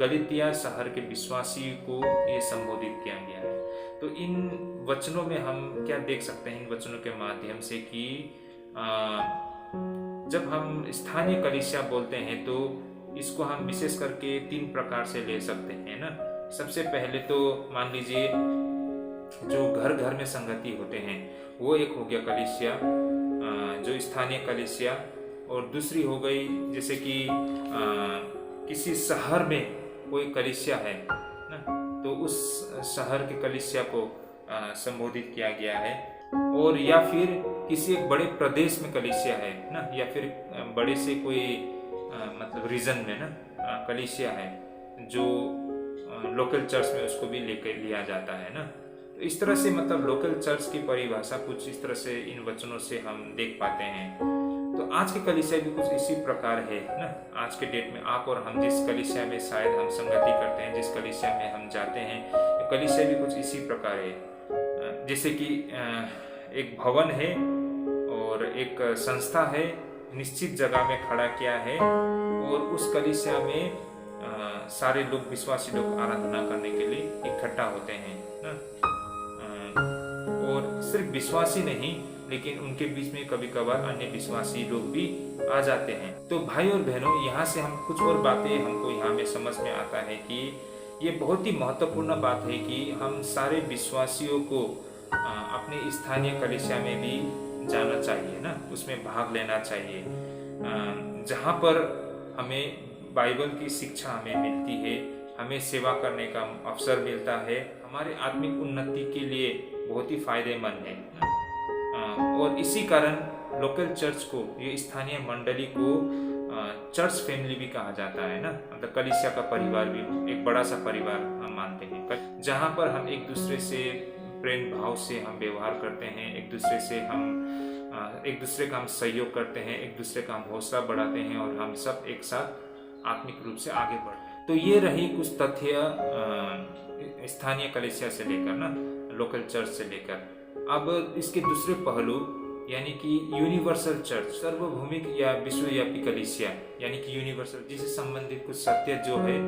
गलितिया शहर के विश्वासी को ये संबोधित किया गया है। तो इन वचनों में हम क्या देख सकते हैं, इन वचनों के माध्यम से कि जब हम स्थानीय कलीसिया बोलते हैं तो इसको हम विशेष करके 3 प्रकार से ले सकते हैं ना। सबसे पहले तो मान लीजिए जो घर घर में संगति होते हैं, वो एक हो गया कलीसिया, जो स्थानीय कलीसिया, और दूसरी हो गई जैसे कि किसी शहर में कोई कलीसिया है ना, तो उस शहर के कलीसिया को संबोधित किया गया है, और या फिर किसी एक बड़े प्रदेश में कलीसिया है ना, या फिर बड़े से कोई मतलब रीजन में ना कलीसिया है, जो लोकल चर्च में उसको भी लेकर लिया जाता है ना। तो इस तरह से मतलब लोकल चर्च की परिभाषा कुछ इस तरह से इन वचनों से हम देख पाते हैं। तो आज की कलीसिया भी कुछ इसी प्रकार है ना। आज के डेट में आप और हम जिस कलीसिया में शायद हम संगति करते हैं, जिस कलीसिया में हम जाते हैं, तो कलीसिया भी कुछ इसी प्रकार है। जैसे कि एक भवन है और एक संस्था है, निश्चित जगह में खड़ा किया है, और उस कलीसिया में सारे लोग, विश्वासी लोग आराधना करने के लिए इकट्ठा होते हैं ना। और सिर्फ विश्वासी नहीं, लेकिन उनके बीच में कभी कभार अन्य विश्वासी लोग भी आ जाते हैं। तो भाई और बहनों, यहाँ से हम कुछ और बातें हमको यहाँ में समझ में आता है कि ये बहुत ही महत्वपूर्ण बात है कि हम सारे विश्वासियों को अपने स्थानीय कलीसिया में भी जाना चाहिए ना, उसमें भाग लेना चाहिए, जहाँ पर हमें बाइबल की शिक्षा हमें मिलती है, हमें सेवा करने का अवसर मिलता है, हमारे आत्मिक उन्नति के लिए बहुत ही फायदेमंद है। और इसी कारण लोकल चर्च को, ये स्थानीय मंडली को चर्च फैमिली भी कहा जाता है ना, मतलब कलीसिया का परिवार भी एक बड़ा सा परिवार हम मानते हैं, जहाँ पर हम एक दूसरे से प्रेम भाव से हम व्यवहार करते हैं, एक दूसरे का हम सहयोग करते हैं, एक दूसरे का हम हौसला बढ़ाते हैं, और हम सब एक साथ आत्मिक रूप से आगे बढ़ते हैं। तो ये रही कुछ तथ्य स्थानीय कलीसिया से लेकर ना, लोकल चर्च से लेकर। अब इसके दूसरे पहलू यानी कि यूनिवर्सल चर्च, सार्वभौमिक या विश्वव्यापी कलीसिया, यानी कि यूनिवर्सल, जिससे संबंधित कुछ सत्य जो है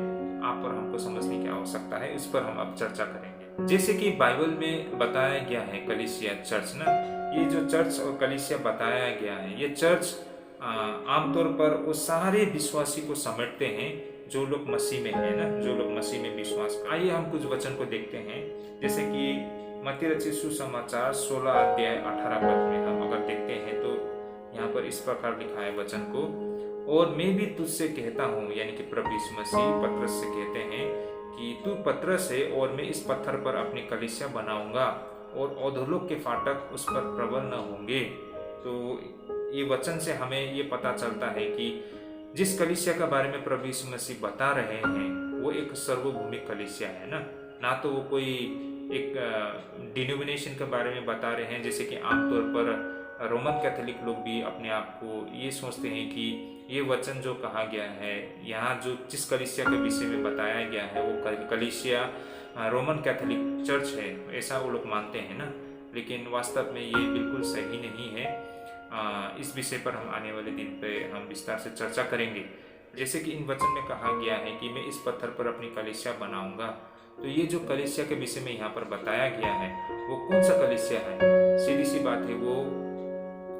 आप और हमको समझने की आवश्यकता है, उस पर हम अब चर्चा करेंगे। जैसे कि बाइबल में बताया गया है कलीसिया चर्च ना, ये जो चर्च और कलीसिया बताया गया है, ये चर्च आमतौर पर वो सारे विश्वासी को समेटते हैं जो लोग मसीह में है ना, जो लोग मसीह में विश्वास। आइए हम कुछ वचन को देखते हैं, जैसे कि मत्ती रचित सुसमाचार 16:18 में हम अगर देखते हैं तो यहाँ पर इस प्रकार लिखा है वचन को, और मैं भी तुझसे कहता हूँ, यानी कि प्रभु यीशु मसीह पतरस से कहते हैं कि तू पतरस है और मैं इस पत्थर पर अपनी कलीसिया बनाऊंगा और अधोलोक के फाटक उस पर प्रबल न होंगे। तो ये वचन से हमें ये पता चलता है कि जिस कलीसिया के बारे में प्रभु यीशु मसीह बता रहे हैं वो एक सर्वभूमिक कलीसिया है ना तो वो कोई एक डिनोमिनेशन के बारे में बता रहे हैं, जैसे कि आमतौर पर रोमन कैथोलिक लोग भी अपने आप को ये सोचते हैं कि ये वचन जो कहा गया है यहाँ जो जिस कलीसिया के विषय में बताया गया है वो कलीसिया रोमन कैथोलिक चर्च है, ऐसा वो लोग मानते हैं ना। लेकिन वास्तव में ये बिल्कुल सही नहीं है। इस विषय पर हम आने वाले दिन पे हम विस्तार से चर्चा करेंगे। जैसे कि इन वचन में कहा गया है कि मैं इस पत्थर पर अपनी कलीसिया बनाऊंगा, तो ये जो कलीसिया के विषय में यहाँ पर बताया गया है वो कौन सा कलीसिया है? सीधी सी बात है, वो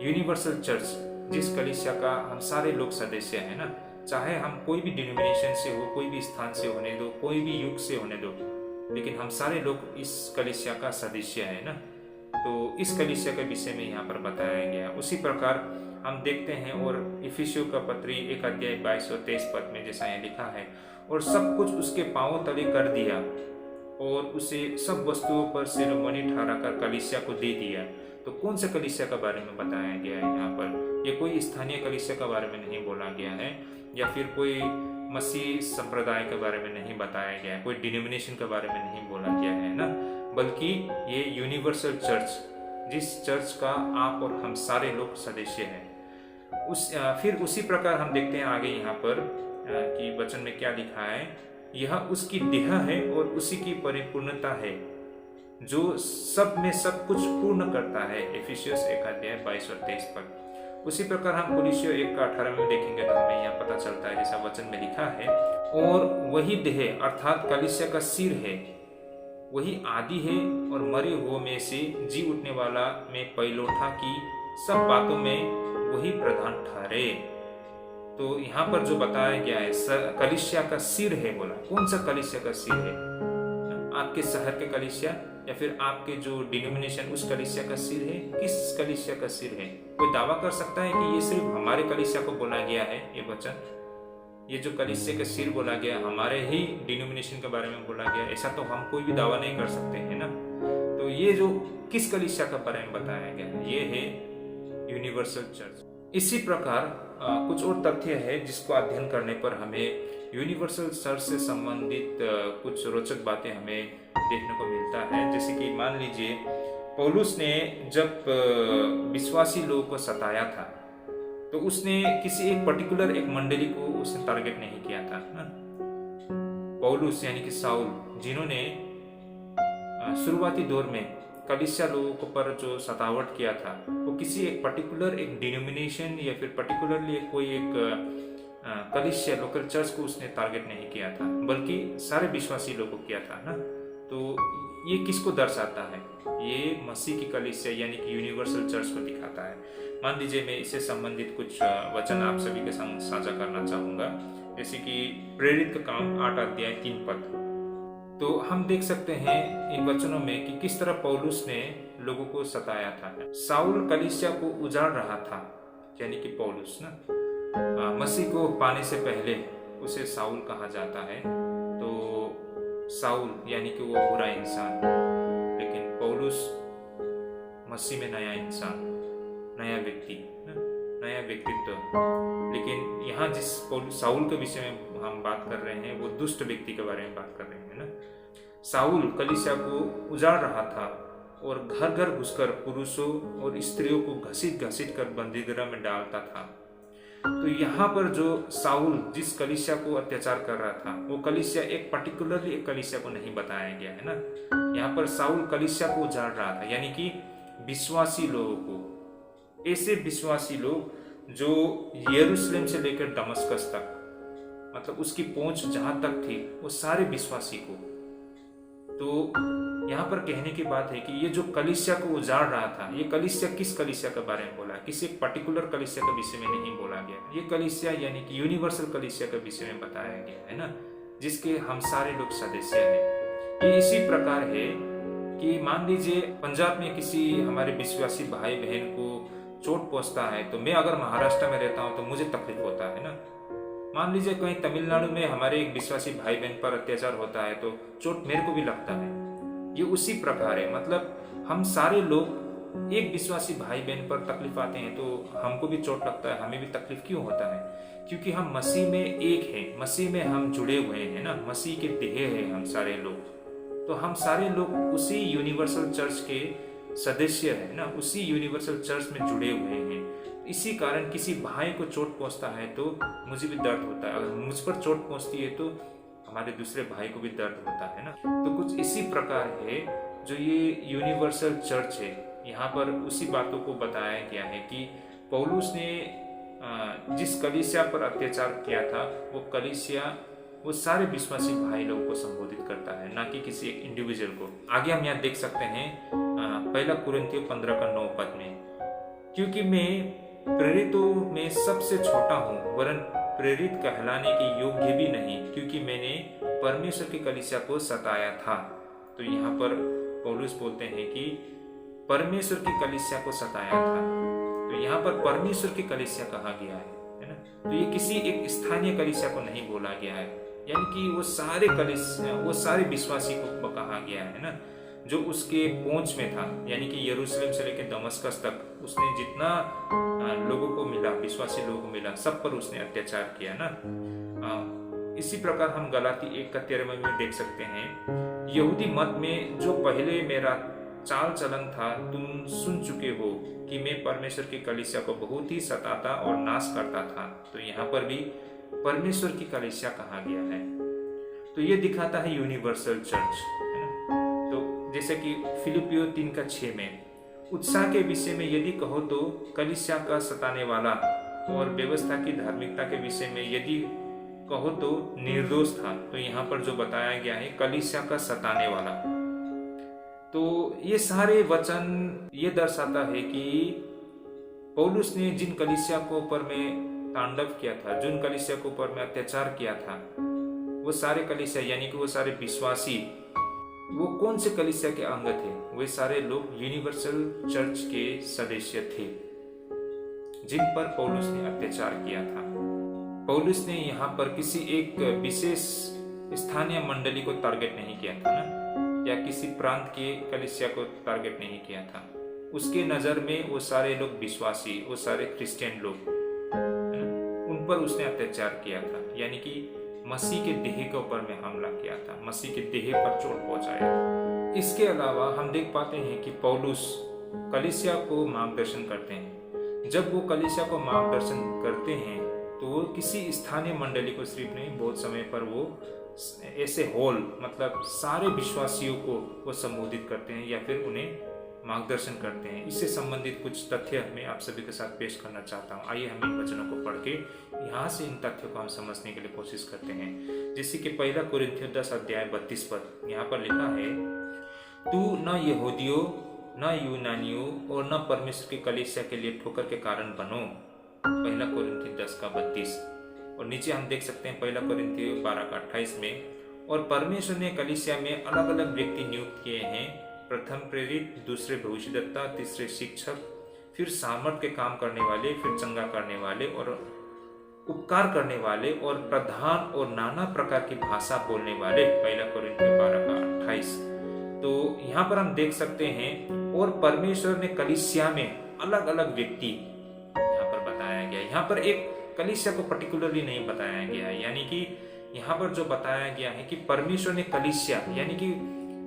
यूनिवर्सल चर्च, जिस कलीसिया का हम सारे लोग सदस्य हैं ना, चाहे हम कोई भी डिनोमिनेशन से हो, कोई भी स्थान से होने दो, कोई भी युग से होने दो, लेकिन हम सारे लोग इस कलीसिया का सदस्य है ना। तो इस कलीसिया के विषय में यहाँ पर बताया गया। उसी प्रकार हम देखते हैं और इफिसियों का पत्री 1 अध्याय 22 और 23 पद में जैसा यहाँ लिखा है, और सब कुछ उसके पांवों तले कर दिया और उसे सब वस्तुओं पर शिरोमणि ठहराकर कलीसिया को दे दिया। तो कौन से कलीसिया के बारे में बताया गया है यहाँ पर? ये कोई स्थानीय कलीसिया के बारे में नहीं बोला गया है, या फिर कोई मसीह संप्रदाय के बारे में नहीं बताया गया है, कोई डिनोमिनेशन के बारे में नहीं बोला गया है ना, बल्कि ये यूनिवर्सल चर्च, जिस चर्च का आप और हम सारे लोग सदस्य हैं। फिर उसी प्रकार हम देखते हैं आगे यहाँ पर कि वचन में क्या लिखा है, यह उसकी देह है और उसी की परिपूर्णता है जो सब में सब कुछ पूर्ण करता है। इफिसियस 1 अध्याय 22 और 23 पद। उसी प्रकार हम कुरिन्थियों 1 का 18 में देखेंगे तो हमें यहाँ पता चलता है जैसा वचन में लिखा है, और वही देह अर्थात कलीसिया का सिर है, वही आदि है और मरे हुओं में से जी उठने वाला में पैलौठा की सब बातों में वही प्रधान ठहरे। तो यहाँ पर जो बताया गया है कलीसिया का सिर है, बोला कौन सा कलीसिया का सिर है? आपके शहर के कलीसिया या फिर आपके जो डिनोमिनेशन उस कलीसिया का सिर है? किस कलीसिया का सिर है? कोई दावा कर सकता है कि ये सिर्फ हमारे कलीसिया को बोला गया है? ये वचन, ये जो कलीसिया का सिर बोला गया हमारे ही डिनोमिनेशन के बारे में बोला गया, ऐसा तो हम कोई भी दावा नहीं कर सकते है ना। तो ये जो किस कलीसिया के बारे में बताया गया है, ये है यूनिवर्सल चर्च। इसी प्रकार कुछ और तथ्य है जिसको अध्ययन करने पर हमें यूनिवर्सल चर्च से संबंधित कुछ रोचक बातें हमें देखने को मिलता है। जैसे कि मान लीजिए पौलुस ने जब विश्वासी लोगों को सताया था तो उसने किसी एक पर्टिकुलर एक मंडली को उसने टारगेट नहीं किया था ना। पौलुस यानी कि साउल, जिन्होंने शुरुआती दौर में कलीसिया लोगों को पर जो सतावट किया था वो किसी एक पर्टिकुलर एक डिनोमिनेशन या फिर पर्टिकुलरली कोई एक कलीसिया लोकल चर्च को उसने टारगेट नहीं किया था, बल्कि सारे विश्वासी लोगों को किया था ना। तो ये किसको दर्शाता है? ये मसीह की कलीसिया यानी कि यूनिवर्सल चर्च को दिखाता है। मान लीजिए मैं इससे संबंधित कुछ वचन आप सभी के साथ साझा करना चाहूंगा, जैसे कि प्रेरित का काम 8 अध्याय 3 पद। तो हम देख सकते हैं इन वचनों में कि किस तरह पौलुस ने लोगों को सताया था। साउल कलीसिया को उजाड़ रहा था, यानी कि पौलुस ना मसीह को पाने से पहले उसे साउल कहा जाता है। तो साउल यानी कि वो बुरा इंसान, लेकिन पौलुस मसीह में नया इंसान, नया व्यक्ति, नया व्यक्तित्व। लेकिन यहाँ जिस साउल के विषय में हम बात कर रहे हैं वो दुष्ट व्यक्ति के बारे में बात कर रहे हैं ना। साउल कलीसिया को उजाड़ रहा था और घर घर घुसकर पुरुषों और स्त्रियों को घसीट घसीट कर बंदीगृह में डालता था। तो यहाँ पर जो साउल जिस कलीसिया को अत्याचार कर रहा था वो कलीसिया एक पर्टिकुलरली एक कलीसिया को नहीं बताया गया है ना। यहाँ पर साउल कलीसिया को उजाड़ रहा था, यानी कि विश्वासी लोगों को, ऐसे विश्वासी लोग जो यरूशलेम से लेकर दमस्कस तक, मतलब उसकी पहुंच जहां तक थी वो सारे विश्वासी को। तो यहाँ पर कहने की बात है कि ये जो कलीसिया को उजाड़ रहा था, ये कलीसिया किस कलीसिया के बारे में बोला? किसी एक पर्टिकुलर कलीसिया के विषय में नहीं बोला गया। ये कलीसिया यानी कि यूनिवर्सल कलीसिया के विषय में बताया गया है ना, जिसके हम सारे लोग सदस्य हैं। ये इसी प्रकार है कि मान लीजिए पंजाब में किसी हमारे विश्वासी भाई बहन को चोट पहुंचता है, तो मैं अगर महाराष्ट्र में रहता हूं तो मुझे तकलीफ होता है ना। मान लीजिए कहीं तमिलनाडु में हमारे एक विश्वासी भाई बहन पर अत्याचार होता है तो चोट मेरे को भी लगता है। ये उसी प्रकार है, मतलब हम सारे लोग एक विश्वासी भाई बहन पर तकलीफ आते हैं तो हमको भी चोट लगता है, हमें भी तकलीफ क्यों होता है? क्योंकि हम मसीह में एक हैं, मसीह में हम जुड़े हुए हैं ना, मसीह के देह हैं हम सारे लोग। तो हम सारे लोग उसी यूनिवर्सल चर्च के सदस्य हैं ना, उसी यूनिवर्सल चर्च में जुड़े हुए हैं। इसी कारण किसी भाई को चोट पहुंचता है तो मुझे भी दर्द होता है, अगर मुझ पर चोट पहुंचती है तो हमारे दूसरे भाई को भी दर्द होता है ना। तो कुछ इसी प्रकार है जो ये यूनिवर्सल चर्च है, यहाँ पर उसी बातों को बताया गया है कि पौलुस ने जिस कलीसिया पर अत्याचार किया था वो कलीसिया वो सारे विश्वासी भाई लोगों को संबोधित करता है, ना कि किसी एक इंडिविजुअल को। आगे हम यहाँ देख सकते हैं पहला कुरिन्थियों 15:9 में, क्योंकि मैं प्रेरितों में सबसे छोटा हूँ वरन प्रेरित कहलाने के योग्य भी नहीं, क्योंकि मैंने परमेश्वर की कलीसिया को सताया था। तो यहाँ पर पौलुस बोलते हैं कि परमेश्वर की कलीसिया को सताया था, तो यहाँ पर परमेश्वर की कलीसिया कहा गया है ना। तो ये किसी एक स्थानीय कलीसिया को नहीं बोला गया है, यानी कि वो सारे कलीसिया वो सारे विश्वासी को कहा गया है ना, जो उसके पहुंच में था, यानी कि यरूशलेम से लेकर दमस्कस तक उसने जितना लोगों को मिला, विश्वासी लोगों को मिला, सब पर उसने अत्याचार किया ना। इसी प्रकार हम गलाती 1:13 में देख सकते हैं, यहूदी मत में जो पहले मेरा चाल चलन था तुम सुन चुके हो कि मैं परमेश्वर की कलीसिया को बहुत ही सताता और नाश करता था। तो यहाँ पर भी परमेश्वर की कलीसिया कहा गया है। तो ये दिखाता है यूनिवर्सल चर्च है ना। तो जैसे कि फिलिपियो 3:6 में, उत्साह के विषय में यदि कहो तो कलीसिया का सताने वाला, और व्यवस्था की धार्मिकता के विषय में यदि कहो तो निर्दोष था। तो यहाँ पर जो बताया गया है कलीसिया का सताने वाला, तो ये सारे वचन ये दर्शाता है कि पौलुस ने जिन कलीसिया को ऊपर में तांडव किया था, जिन कलीसिया को ऊपर में अत्याचार किया था, वो सारे कलीसिया यानी कि वो सारे विश्वासी वो कौन से कलीसिया के अंग थे? वे सारे लोग यूनिवर्सल चर्च के सदस्य थे जिन पर पौलुस ने अत्याचार किया था। पौलुस ने यहाँ पर किसी एक विशेष स्थानीय मंडली को टारगेट नहीं किया था ना, या किसी प्रांत के कलीसिया को टारगेट नहीं किया था। उसके नजर में वो सारे लोग विश्वासी, वो सारे क्रिश्चियन लोग है ना, उन पर उसने अत्याचार किया था, यानी कि मसीह के देह के ऊपर में हमला किया था, मसीह के देह पर चोट पहुंचाया। इसके अलावा हम देख पाते हैं कि पौलुस कलीसिया को मार्गदर्शन करते हैं। जब वो कलीसिया को मार्गदर्शन करते हैं तो वो किसी स्थानीय मंडली को सिर्फ नहीं, बहुत समय पर वो ऐसे होल मतलब सारे विश्वासियों को वो संबोधित करते हैं या फिर उन्हें मार्गदर्शन करते हैं। इससे संबंधित कुछ तथ्य मैं आप सभी के साथ पेश करना चाहता हूँ। आइए हम इन वचनों को पढ़ के यहाँ से इन तथ्यों को हम समझने के लिए कोशिश करते हैं। जैसे कि पहला कुरिन्थियों 10:32 यहाँ पर लिखा है, तू न यहूदियों न यूनानियों और न परमेश्वर की कलीसिया के लिए ठोकर के कारण बनो। पहला कुरिन्थियों 10:32। और नीचे हम देख सकते हैं पहला कुरिन्थियों 12:28 में, और परमेश्वर ने कलीसिया में अलग अलग व्यक्ति नियुक्त किए हैं, प्रथम प्रेरित, दूसरे भविष्यद्वक्ता, तीसरे शिक्षक, फिर सामर्थ के काम करने वाले, फिर चंगा करने वाले और उपकार करने वाले, और प्रधान और नाना प्रकार की भाषा बोलने वाले। पहला कुरिन्थियों 12:28। तो यहाँ पर हम देख सकते हैं, और परमेश्वर ने कलीसिया में अलग अलग व्यक्ति यहाँ पर बताया गया। यहाँ पर एक कलीसिया को पर्टिकुलरली नहीं बताया गया है, यानी कि यहाँ पर जो बताया गया है कि परमेश्वर ने कलीसिया यानी कि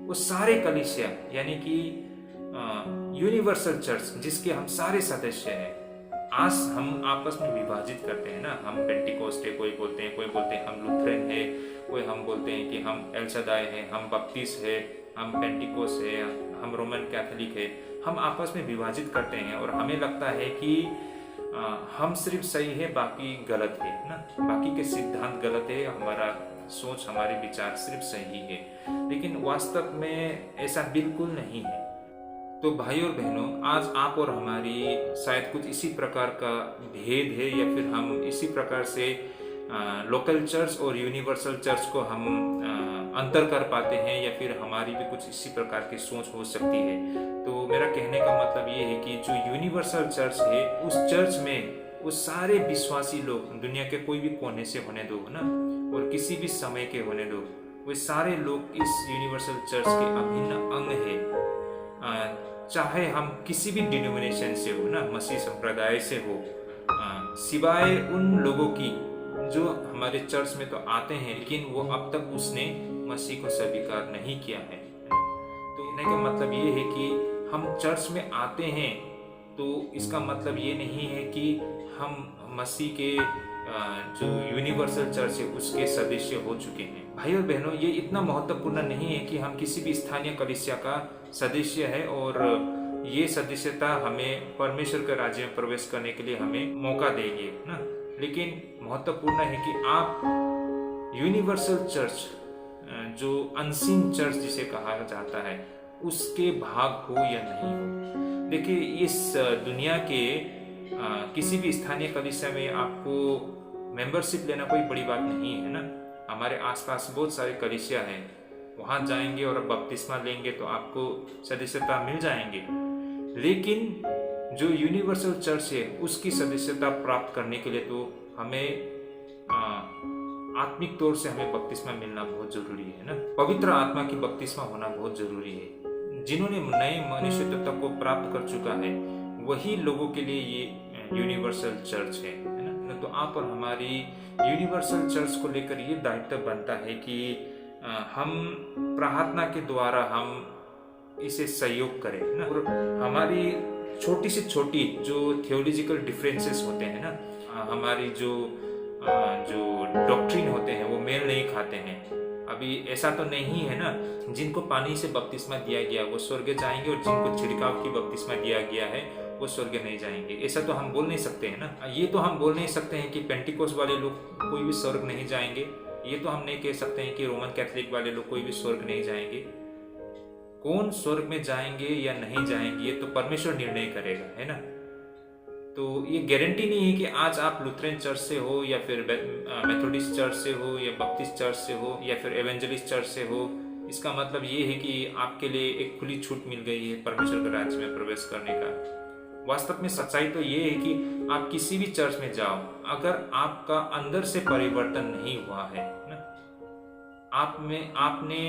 वो सारे कलीसिया यानी कि यूनिवर्सल चर्च जिसके हम सारे सदस्य हैं। आज हम आपस में विभाजित करते हैं ना, हम पेंटिकोस्ट है, कोई बोलते हैं हम लुथरन है, कोई हम बोलते हैं कि हम एल शदाई है, हम बपतिस्ट है, हम पेंटिकोस्ट है, हम रोमन कैथोलिक है। हम आपस में विभाजित करते हैं और हमें लगता है कि हम सिर्फ सही है, बाकी गलत है ना, बाकी के सिद्धांत गलत है, हमारा सोच हमारे विचार सिर्फ सही है। लेकिन वास्तव में ऐसा बिल्कुल नहीं है। तो भाई और बहनों, आज आप और हमारी शायद कुछ इसी प्रकार का भेद है, या फिर हम इसी प्रकार से लोकल चर्च और यूनिवर्सल चर्च को हम अंतर कर पाते हैं, या फिर हमारी भी कुछ इसी प्रकार की सोच हो सकती है। तो मेरा कहने का मतलब ये है कि जो यूनिवर्सल चर्च है, उस चर्च में वो सारे विश्वासी लोग, दुनिया के कोई भी कोने से होने दो ना, और किसी भी समय के होने दो, वे सारे लोग इस यूनिवर्सल चर्च के अभिन्न अंग है। चाहे हम किसी भी डिनोमिनेशन से हो ना, मसीह संप्रदाय से हो, सिवाय उन लोगों की जो हमारे चर्च में तो आते हैं, लेकिन वो अब तक उसने मसीह को स्वीकार नहीं किया है। तो कहने का मतलब ये है कि हम चर्च में आते हैं तो इसका मतलब ये नहीं है कि हम मसीह के जो यूनिवर्सल चर्च है उसके सदस्य हो चुके हैं। भाई और बहनों, ये इतना महत्वपूर्ण नहीं है कि हम किसी भी स्थानीय कलीसिया का सदस्य है और ये सदस्यता हमें परमेश्वर के राज्य में प्रवेश करने के लिए हमें मौका देगी ना, लेकिन महत्वपूर्ण है कि आप यूनिवर्सल चर्च, जो अनसीन चर्च जिसे कहा जाता है, उसके भाग हो या नहीं हो। देखिए, इस दुनिया के किसी भी स्थानीय कलीसिया में आपको मेंबरशिप लेना कोई बड़ी बात नहीं है ना। हमारे आसपास बहुत सारे कलीसिया हैं, वहां जाएंगे और बपतिस्मा लेंगे तो आपको सदस्यता मिल जाएंगे। लेकिन जो यूनिवर्सल चर्च है उसकी सदस्यता प्राप्त करने के लिए तो हमें आत्मिक तौर से हमें बपतिस्मा मिलना बहुत जरूरी है ना। पवित्र आत्मा की बपतिस्मा होना बहुत जरूरी है। जिन्होंने नए मनुष्यत्व को प्राप्त कर चुका है वही लोगों के लिए ये यूनिवर्सल चर्च है ना। तो आप और हमारी यूनिवर्सल चर्च को लेकर ये दायित्व बनता है कि हम प्रार्थना के द्वारा हम इसे सहयोग करें ना, और हमारी छोटी से छोटी जो थियोलॉजिकल डिफरेंसेस होते हैं ना, हमारी जो डॉक्ट्रिन होते हैं वो मेल नहीं खाते हैं। अभी ऐसा तो नहीं है ना, जिनको पानी से बपतिस्मा दिया गया वो स्वर्ग जाएंगे और जिनको छिड़काव की बपतिस्मा दिया गया है वो स्वर्ग नहीं जाएंगे। ऐसा तो हम बोल नहीं सकते हैं ना। ये तो हम बोल नहीं सकते हैं कि पेंटिकोस वाले लोग कोई भी स्वर्ग नहीं जाएंगे। ये तो हम नहीं कह सकते हैं कि रोमन कैथोलिक वाले लोग कोई भी स्वर्ग नहीं जाएंगे। कौन स्वर्ग में जाएंगे या नहीं जाएंगे ये तो परमेश्वर निर्णय करेगा, है ना। तो ये गारंटी नहीं है कि आज आप लुथरन चर्च से हो या फिर मेथोडिस्ट चर्च से हो या बप्टिस्ट चर्च से हो या फिर एवेंजलिस्ट चर्च से हो, इसका मतलब ये है कि आपके लिए एक खुली छूट मिल गई है परमेश्वर के राज्य में प्रवेश करने का। वास्तव में सच्चाई तो ये है कि आप किसी भी चर्च में जाओ, अगर आपका अंदर से परिवर्तन नहीं हुआ है ना, आपने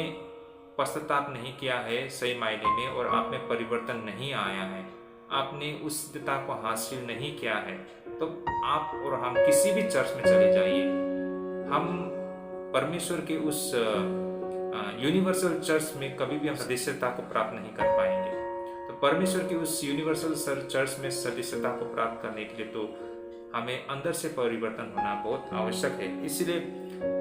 पश्चाताप नहीं किया है सही मायने में, और आप में परिवर्तन नहीं आया है, आपने उस स्थिरता को हासिल नहीं किया है, तो आप और हम किसी भी चर्च में चले जाइए, हम परमेश्वर के उस यूनिवर्सल चर्च में कभी भी हम सदस्यता को प्राप्त नहीं कर पाएंगे। तो परमेश्वर की उस यूनिवर्सल चर्च में सदस्यता को प्राप्त करने के लिए तो हमें अंदर से परिवर्तन होना बहुत आवश्यक है। इसलिए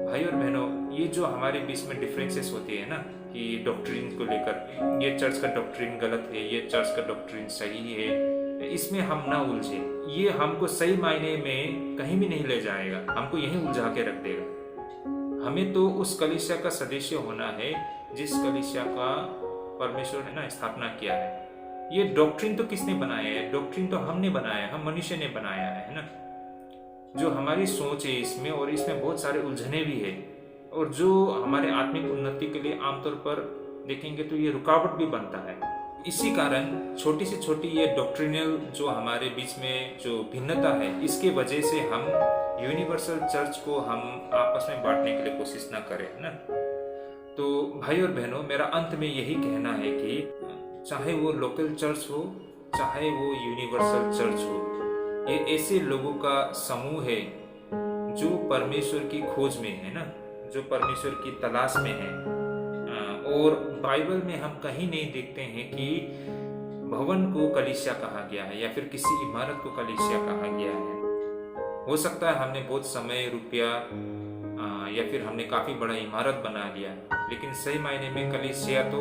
भाई और बहनों, ये जो हमारे बीच में डिफरेंसेस होती है ना, कि डॉक्ट्रिन को लेकर ये चर्च का डॉक्ट्रिन गलत है, ये चर्च का डॉक्ट्रिन सही है, इसमें हम ना उलझे। ये हमको सही मायने में कहीं भी नहीं ले जाएगा, हमको यहीं उलझा के रख देगा। हमें तो उस कलीसिया का सदस्य होना है जिस कलीसिया का परमेश्वर ने ना स्थापना किया है। ये डॉक्ट्रिन तो किसने बनाया है? डॉक्ट्रिन तो हमने बनाया है, हम मनुष्य ने बनाया है ना। जो हमारी सोच है इसमें, और इसमें बहुत सारे उलझने भी है, और जो हमारे आत्मिक उन्नति के लिए आमतौर पर देखेंगे तो ये रुकावट भी बनता है। इसी कारण छोटी से छोटी ये डॉक्ट्रिनल जो हमारे बीच में जो भिन्नता है, इसके वजह से हम यूनिवर्सल चर्च को हम आपस में बांटने के लिए कोशिश ना करें ना। तो भाई और बहनों, मेरा अंत में यही कहना है कि चाहे वो लोकल चर्च हो, चाहे वो यूनिवर्सल चर्च हो, ये ऐसे लोगों का समूह है जो परमेश्वर की खोज में है ना, जो परमेश्वर की तलाश में है। और बाइबल में हम कहीं नहीं देखते हैं कि भवन को कलीसिया कहा गया है या फिर किसी इमारत को कलीसिया कहा गया है। हो सकता है हमने बहुत समय, रुपया या फिर हमने काफी बड़ा इमारत बना लिया, लेकिन सही मायने में कलीसिया तो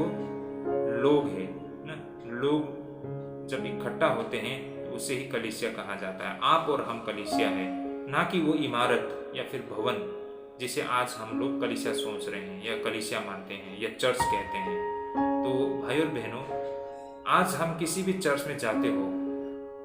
लोग है ना। लोग जब इकट्ठा होते हैं तो उसे ही कलीसिया कहा जाता है। आप और हम कलीसिया है, ना कि वो इमारत या फिर भवन जिसे आज हम लोग कलीसिया सोच रहे हैं या कलीसिया मानते हैं या चर्च कहते हैं। तो भाई और बहनों, आज हम किसी भी चर्च में जाते हो,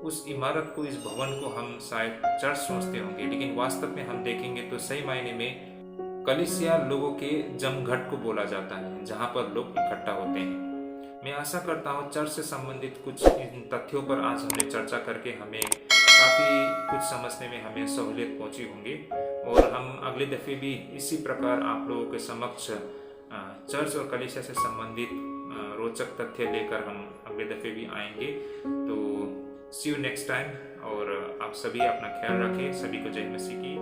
उस इमारत को, इस भवन को हम शायद चर्च सोचते होंगे, लेकिन वास्तव में हम देखेंगे तो सही मायने में कलीसिया लोगों के जमघट को बोला जाता है, जहाँ पर लोग इकट्ठा होते हैं। मैं आशा करता हूँ चर्च से संबंधित कुछ इन तथ्यों पर आज हमने चर्चा करके हमें काफ़ी कुछ समझने में हमें सहूलियत पहुँची होंगी, और हम अगले दफ़े भी इसी प्रकार आप लोगों के समक्ष चर्च और कलीसिया से संबंधित रोचक तथ्य लेकर हम अगले दफ़े भी आएंगे। तो सी यू नेक्स्ट टाइम, और आप सभी अपना ख्याल रखें। सभी को जय मसीह की।